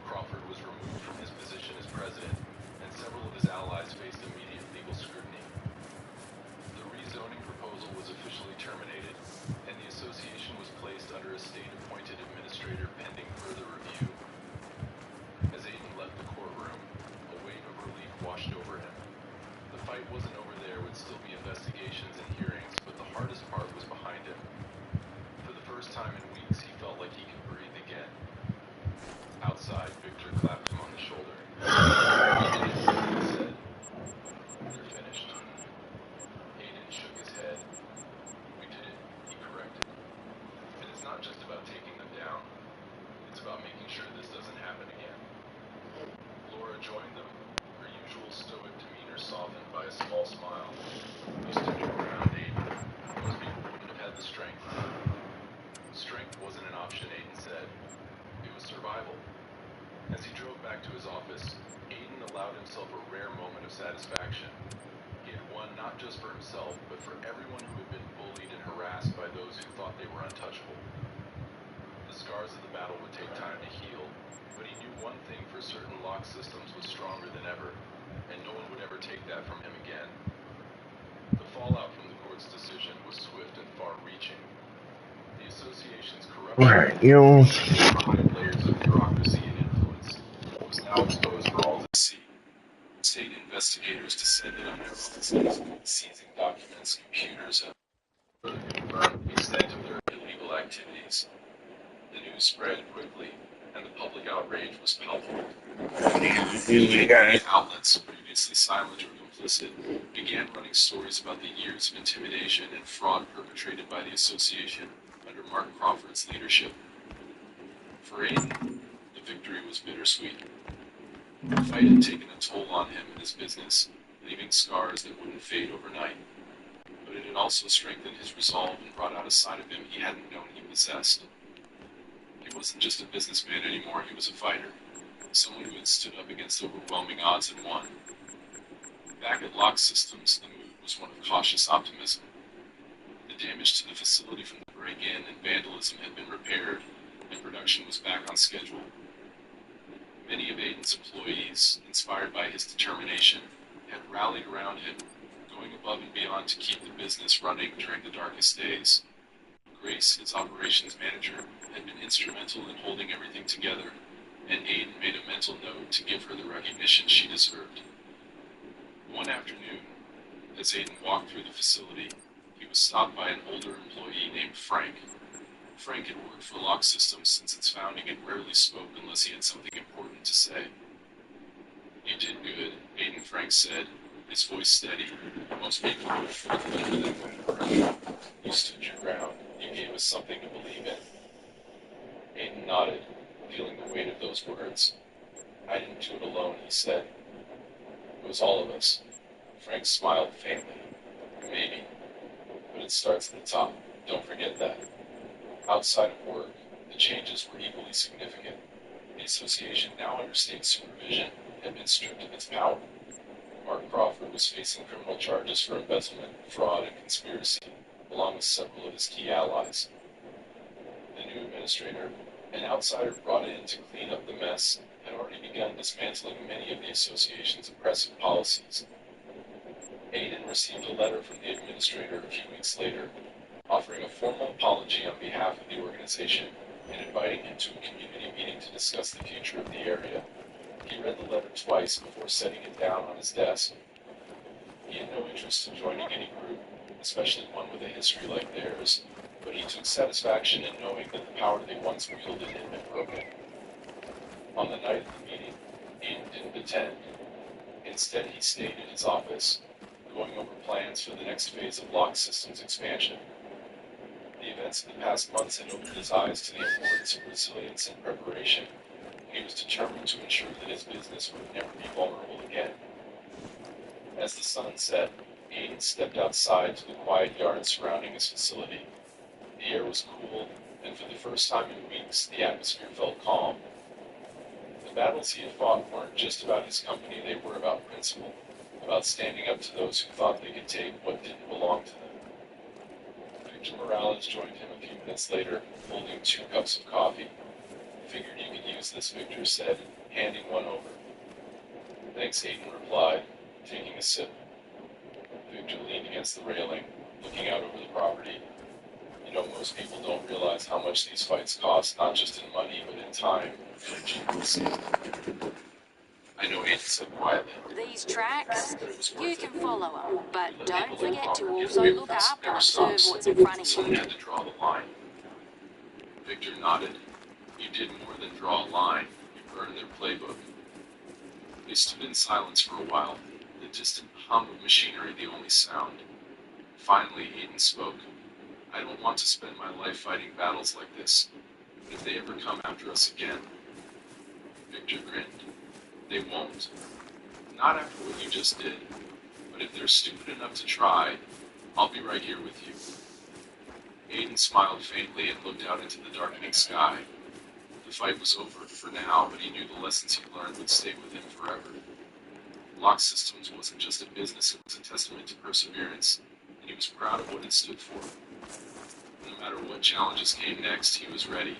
Crawford was removed from his position as president, and several of his allies faced immediate legal scrutiny. The rezoning proposal was officially terminated, and the association was placed under a state-appointed administrator pending further review. As Aiden left the courtroom, a wave of relief washed over him. The fight wasn't over. There would still be investigations and hearings, but the hardest part was behind him. For the first time in weeks, he felt like he could breathe again. Outside, Victor clapped him on the shoulder. He said, "They're finished." Aiden shook his head. "We did it," he corrected. "And it's not just about taking them down. It's about making sure this doesn't happen again." Laura joined them, her usual stoic demeanor softened by a small smile. "You stood your ground, Aiden. Most people wouldn't have had the strength." Strength wasn't an option, Aiden said. It was survival. As he drove back to his office, Aiden allowed himself a rare moment of satisfaction. He had won not just for himself, but for everyone who had been bullied and harassed by those who thought they were untouchable. The scars of the battle would take time to heal, but he knew one thing for certain: Locke Systems was stronger than ever, and no one would ever take that from him again. The fallout from the court's decision was swift and far-reaching. The association's corruption Right, yours. behind layers of bureaucracy and influence was now exposed for all to see. State investigators descended on their offices, seizing documents, computers, and confirmed the extent of their illegal activities. The news spread quickly, and the public outrage was palpable. Outlets, previously silent or complicit, began running stories about the years of intimidation and fraud perpetrated by the association under Mark Crawford's leadership. For Aiden, the victory was bittersweet. The fight had taken a toll on him and his business, leaving scars that wouldn't fade overnight. But it had also strengthened his resolve and brought out a side of him he hadn't known he possessed. He wasn't just a businessman anymore, he was a fighter. Someone who had stood up against overwhelming odds and won. Back at Locke Systems, the mood was one of cautious optimism. The damage to the facility from the break-in and vandalism had been repaired, and production was back on schedule. Many of Aiden's employees, inspired by his determination, had rallied around him, going above and beyond to keep the business running during the darkest days. Grace, his operations manager, had been instrumental in holding everything together, and Aiden made a mental note to give her the recognition she deserved. One afternoon, as Aiden walked through the facility, he was stopped by an older employee named Frank. Frank had worked for Lock Systems since its founding and rarely spoke unless he had something important to say. "You did good," Aiden Frank said, his voice steady. "Most people would feel better than that. You stood your ground. You gave us something to believe in." Aiden nodded, feeling the weight of those words. "I didn't do it alone," he said. "It was all of us." Frank smiled faintly. "Maybe. But it starts at the top. Don't forget that." Outside of work, the changes were equally significant. The association, now under state supervision, had been stripped of its power. Mark Crawford was facing criminal charges for embezzlement, fraud, and conspiracy, along with several of his key allies. The new administrator, an outsider brought in to clean up the mess, had already begun dismantling many of the association's oppressive policies. Aiden received a letter from the administrator a few weeks later, offering a formal apology on behalf of the organization and inviting him to a community meeting to discuss the future of the area. He read the letter twice before setting it down on his desk. He had no interest in joining any group, especially one with a history like theirs, but he took satisfaction in knowing that the power they once wielded had been broken. On the night of the meeting, Aiden didn't attend. Instead, he stayed in his office, going over plans for the next phase of Lock Systems expansion. The events of the past months had opened his eyes to the importance of resilience and preparation. He was determined to ensure that his business would never be vulnerable again. As the sun set, Aiden stepped outside to the quiet yard surrounding his facility. The air was cool, and for the first time in weeks, the atmosphere felt calm. The battles he had fought weren't just about his company, they were about principle, about standing up to those who thought they could take what didn't belong to them. Victor Morales joined him a few minutes later, holding 2 cups of coffee. "Figured you could use this," Victor said, handing one over. "Thanks," Aiden replied, taking a sip. Victor leaned against the railing, looking out over the property. "You know, most people don't realize how much these fights cost, not just in money, but in time, energy, and safety." "I know," Aiden said quietly. These tracks, you can follow them, but Let don't people live forget to longer, also give look witness, up and never observe stops. what's in front of Someone you. had to draw the line. Victor nodded. "You did more than draw a line. You burned their playbook." They stood in silence for a while, the distant hum of machinery the only sound. Finally, Aiden spoke. "I don't want to spend my life fighting battles like this, if they ever come after us again." Victor grinned. "They won't. Not after what you just did. But if they're stupid enough to try, I'll be right here with you." Aiden smiled faintly and looked out into the darkening sky. The fight was over for now, but he knew the lessons he learned would stay with him forever. Lock Systems wasn't just a business, it was a testament to perseverance, and he was proud of what it stood for. No matter what challenges came next, he was ready.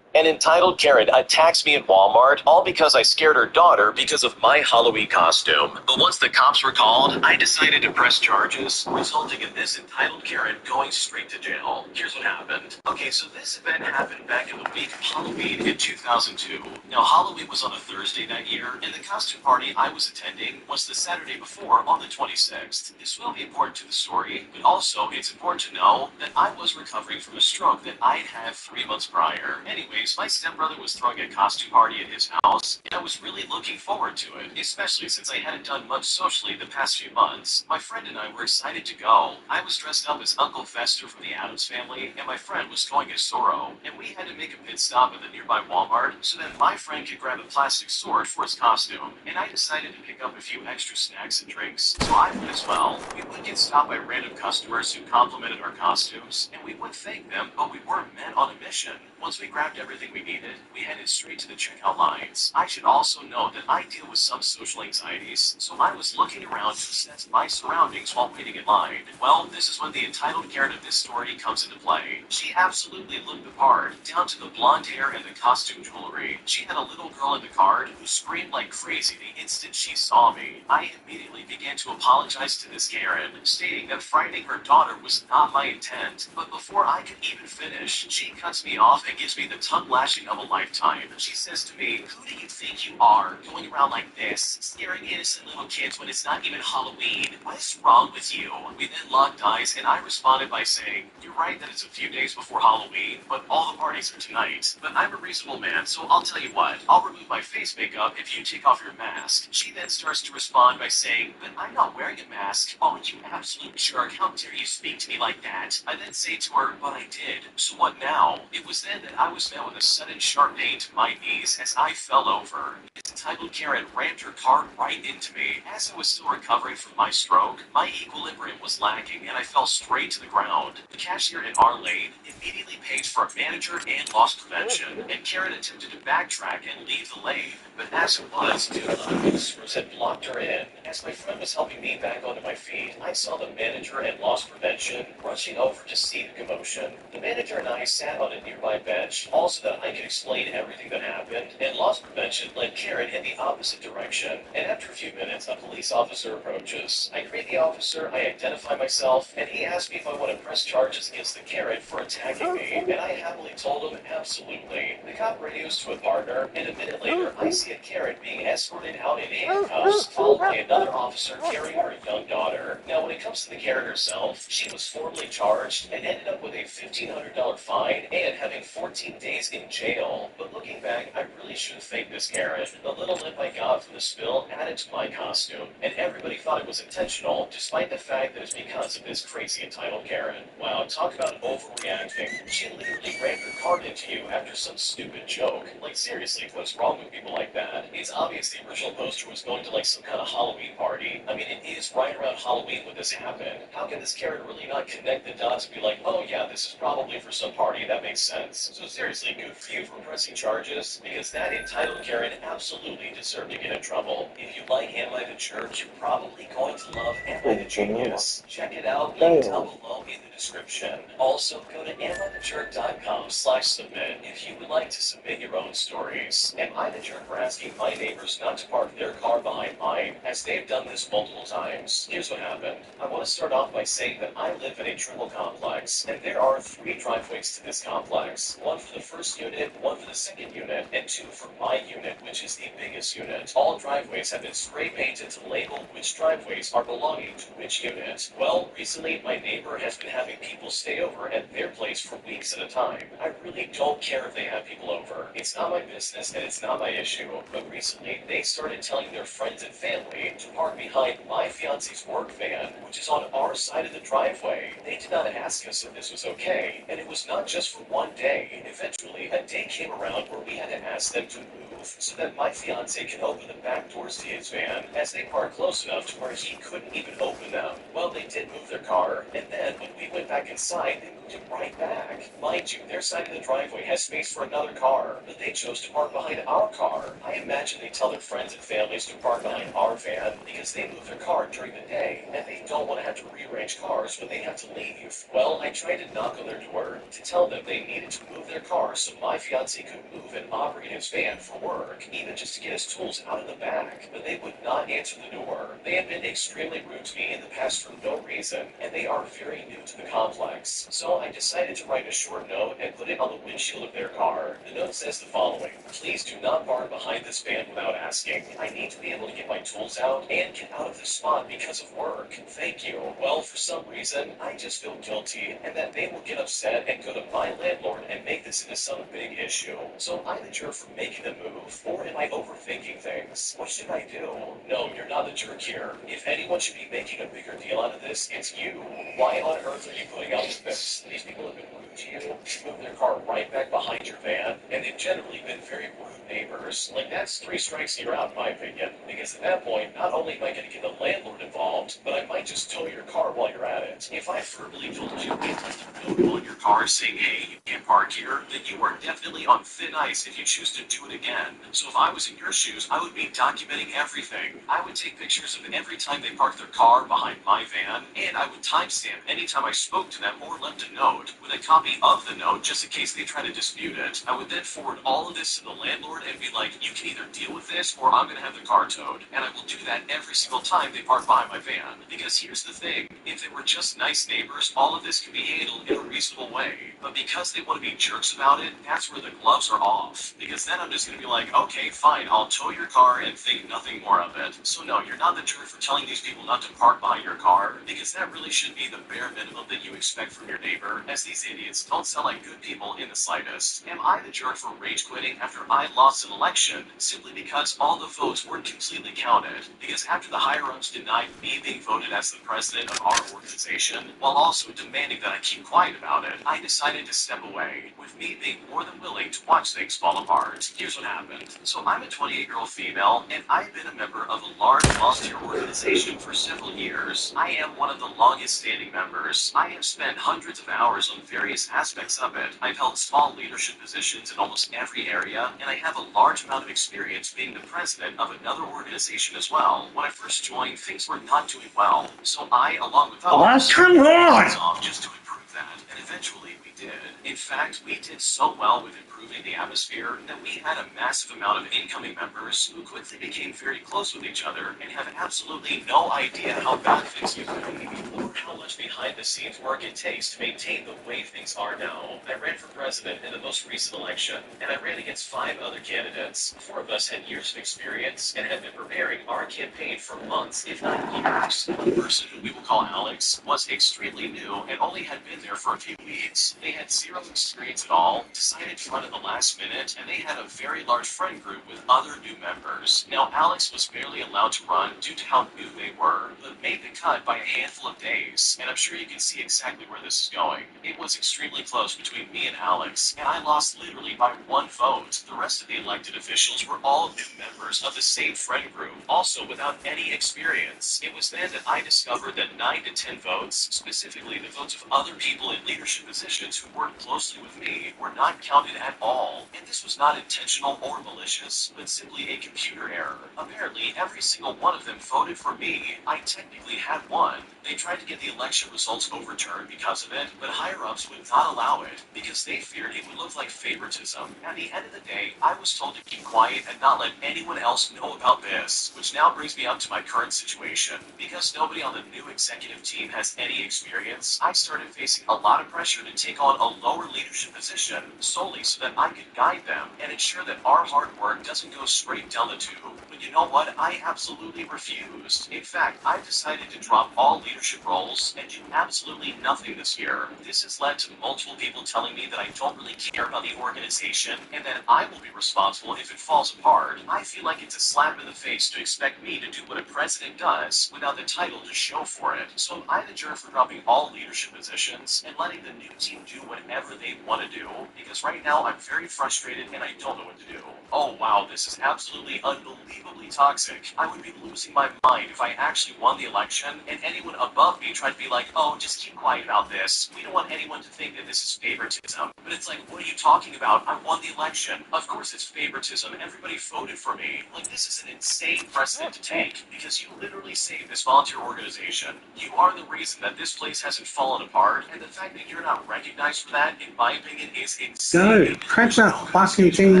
An entitled Karen attacks me at Walmart, all because I scared her daughter because of my Halloween costume. But once the cops were called, I decided to press charges, resulting in this entitled Karen going straight to jail. Here's what happened. Okay, so this event happened back in the week of Halloween in 2002. Now, Halloween was on a Thursday that year, and the costume party I was attending was the Saturday before, on the 26th. This will be important to the story, but also it's important to know that I was recovering from a stroke that I'd had 3 months prior. Anyways, my stepbrother was throwing a costume party at his house, and I was really looking forward to it, especially since I hadn't done much socially the past few months. My friend and I were excited to go. I was dressed up as Uncle Fester from the Addams Family, and my friend was going as Zorro, and we had to make a pit stop at the nearby Walmart so that my friend could grab a plastic sword for his costume, and I decided to pick up a few extra snacks and drinks, so I would as well. We would get stopped by random customers who complimented our costumes, and we would thank them, but we weren't men on a mission. Once we grabbed everything we needed, we headed straight to the checkout lines. I should also note that I deal with some social anxieties, so I was looking around to assess my surroundings while waiting in line. Well, this is when the entitled Karen of this story comes into play. She absolutely looked the part, down to the blonde hair and the costume jewelry. She had a little girl in the card who screamed like crazy the instant she saw me. I immediately began to apologize to this Karen, stating that frightening her daughter was not my intent. But before I could even finish, she cuts me off and gives me the tongue lashing of a lifetime. She says to me, "Who do you think you are, going around like this, scaring innocent little kids when it's not even Halloween? What is wrong with you?" We then locked eyes and I responded by saying, "You're right that it's a few days before Halloween, but all the parties are tonight. But I'm a reasonable man, so I'll tell you what, I'll remove my face makeup if you take off your mask." She then starts to respond by saying, "But I'm not wearing a mask." "Oh, you absolute jerk, how dare you speak to me like that?" I then say to her, "But I did. So what now?" It was then that I was met with a sudden sharp pain to my knees as I fell over. This entitled Karen rammed her cart right into me. As I was still recovering from my stroke, my equilibrium was lacking and I fell straight to the ground. The cashier in our lane immediately paged for a manager and loss prevention, and Karen attempted to backtrack and leave the lane. But as it was, two officers had blocked her in. As my friend was helping me back onto my feet, I saw the manager and loss prevention rushing over to see the commotion. The manager and I sat on a nearby bench, all so that I could explain everything that happened, and loss prevention led Karen in the opposite direction. And after a few minutes, a police officer approaches. I greet the officer, I identify myself, and he asked me if I want to press charges against the Karen for attacking me, and I happily told him absolutely. The cop radios to a partner, and a minute later, I see a Karen being escorted out in handcuffs, followed by another officer carrying her young daughter. Now, when it comes to the Karen herself, she was formally charged and ended up with a $1,500 fine and having 14 days in jail. But looking back, I really should have thanked this Karen. The little lip I got from the spill added to my costume, and everybody thought it was intentional, despite the fact that it's because of this crazy entitled Karen. Wow, talk about overreacting. She literally rammed her cart into you after some stupid joke. Like, seriously, what's wrong with people like that? It's obvious the original poster was going to like some kind of Halloween party. I mean, it is right around Halloween when this happened. How can this Karen really not connect the dots and be like, "Oh yeah, this is probably for some party, that makes sense"? So seriously, good for you for pressing charges, because that entitled Karen absolutely deserved to get in trouble. If you like Am I the Jerk, you're probably going to love Am I the Genius. Check it out, link down below in the description. Also, go to amIthejerk.com/submit if you would like to submit your own stories. Am I the jerk for asking my neighbors not to park their car behind mine, as they've done this multiple times? Here's what happened. I want to start off by saying that I live in a triple complex, and there are 3 driveways to this complex. One for the first unit, one for the second unit, and 2 for my unit, which is the biggest unit. All driveways have been spray painted to label which driveways are belonging to which unit. Well, recently my neighbor has been having people stay over at their place for weeks at a time. I really don't care if they have people over. It's not my business and it's not my issue. But recently, they started telling their friends and family to park behind my fiance's work van, which is on our side of the driveway. They did not ask us if this was okay, and it was not just for one day. Eventually, a day came around where we had to ask them to move so that my fiance can open the back doors to his van, as they parked close enough to where he couldn't even open them. Well, they did move their car, and then when we went back inside, they moved it right back. Mind you, their side of the driveway has space for another car, but they chose to park behind our car. I imagine they tell their friends and families to park behind our van because they move their car during the day, and they don't want to have to rearrange cars when they have to leave. Well, I tried to knock on their door to tell them they needed to move their car so my fiance could move and operate his van for work, even just to get his tools out of the back, but they would not answer the door. They have been extremely rude to me in the past for no reason, and they are very new to the complex. So I decided to write a short note and put it on the windshield of their car. The note says the following: "Please do not park behind this van without asking. I need to be able to get my tools out and get out of this spot because of work. Thank you." Well, for some reason, I just feel guilty, and that they will get upset and go to my landlord and make this into some big issue. So am I the jerk for making them move, or am I overthinking things? What should I do? No, you're not the jerk here. If anyone should be making a bigger deal out of this, it's you. Why on earth are you putting up with this? These people have been rude to you. Move their car right back behind your van, and they've generally been very rude neighbors. Like, that's 3 strikes and you're out, in my opinion. Because at that point, not only am I going to get the landlord involved, involved, but I might just tow your car while you're at it. If I verbally told you and left a note on your car saying, hey, you can't park here, then you are definitely on thin ice if you choose to do it again. So if I was in your shoes, I would be documenting everything. I would take pictures of every time they parked their car behind my van, and I would timestamp anytime I spoke to them or left a note with a copy of the note just in case they try to dispute it. I would then forward all of this to the landlord and be like, you can either deal with this or I'm going to have the car towed. And I will do that every single time they park behind my van. Because here's the thing, if they were just nice neighbors, all of this could be handled in a reasonable way. But because they want to be jerks about it, that's where the gloves are off. Because then I'm just going to be like, okay, fine, I'll tow your car and think nothing more of it. So no, you're not the jerk for telling these people not to park behind your car, because that really should be the bare minimum that you expect from your neighbor, as these idiots don't sound like good people in the slightest. Am I the jerk for rage quitting after I lost an election simply because all the votes weren't completely counted? Because after the higher-ups denied me being voted as the president of our organization, while also demanding that I keep quiet about it, I decided to step away, with me being more than willing to watch things fall apart. Here's what happened. So I'm a 28-year-old female, and I've been a member of a large volunteer organization for several years. I am one of the longest-standing members. I have spent hundreds of hours on various aspects of it. I've held small leadership positions in almost every area, and I have a large amount of experience being the president of another organization as well. When I first joined, things were not doing well, so I, along with others, come on! off just to improve that, and eventually we did. In fact, we did so well with improving the atmosphere that we had a massive amount of incoming members who quickly became very close with each other and have absolutely no idea how bad things used to be, or how much behind-the-scenes work it takes to maintain the way things are now. I ran for president in the most recent election, and I ran against 5 other candidates. 4 of us had years of experience and had been preparing our campaign for months, if not years. One person, who we will call Alex, was extremely new and only had been there for a few weeks. They had zero experience at all, decided to run at the last minute, and they had a very large friend group with other new members. Now, Alex was barely allowed to run due to how new they were, but made the cut by a handful of days, and I'm sure you can see exactly where this is going. It was extremely close between me and Alex, and I lost literally by 1 vote. The rest of the elected officials were all new members of the same friend group, also without any experience. It was then that I discovered that 9 to 10 votes, specifically the votes of other people in leadership positions who worked closely with me, were not counted at all. And this was not intentional or malicious, but simply a computer error. Apparently, every single one of them voted for me. I technically had won. They tried to get the election results overturned because of it, but higher-ups would not allow it, because they feared it would look like favoritism. At the end of the day, I was told to keep quiet and not let anyone else know about this, which now brings me up to my current situation. Because nobody on the new executive team has any experience, I started facing a lot of pressure to take on a lower leadership position, solely so that I could guide them and ensure that our hard work doesn't go straight down the tube. But you know what? I absolutely refused. In fact, I've decided to drop all leadership roles and do absolutely nothing this year. This has led to multiple people telling me that I don't really care about the organization and that I will be responsible if it falls apart. I feel like it's a slap in the face to expect me to do what a president does without the title to show for it. So I'm the jerk for dropping all leadership positions and letting the new team do whatever they want to do, because right now I'm very frustrated and I don't know what to do. Oh wow, this is absolutely unbelievably toxic. I would be losing my mind if I actually won the election and anyone above me tried to be like, oh, just keep quiet about this. We don't want anyone to think that this is favoritism. But it's like, what are you talking about? I won the election. Of course it's favoritism. Everybody voted for me. Like, this is an insane precedent to take, because you literally saved this volunteer organization. You are the reason that this place hasn't fallen apart, and the fact that you're not recognized for that, in my opinion, is insane. Go, crack that fucking thing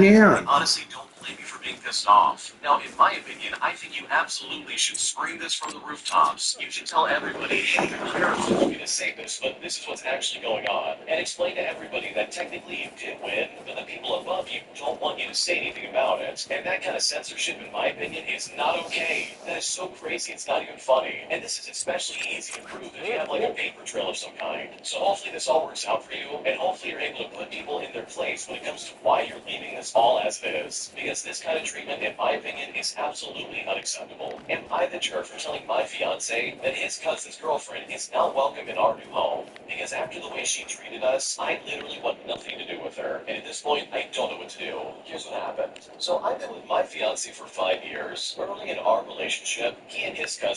down. I honestly don't blame you for being pissed off. Now, in my opinion, I think you absolutely should scream this from the rooftops. You should tell everybody, hey, the sheriff told me to say this, but this is what's actually going on. And explain to everybody that technically you did win, but the people above you don't want you to say anything about it. And that kind of censorship, in my opinion, is not okay. That is so crazy, it's not even funny. And this is especially easy to prove if you have like a paper trail of some kind. So hopefully this all works out for you, and hopefully you're able to put people in their place when it comes to why you're leaving this all as it is. Because this kind of treatment, in my opinion, is absolutely unacceptable. Am I the jerk for telling my fiance that his cousin's girlfriend is not welcome in our new home? Because after the way she treated us, I literally want nothing to do with her. And at this point, I don't know what to do. Here's what happened. So I've been with my fiance for 5 years. Early in our relationship, he and his cousin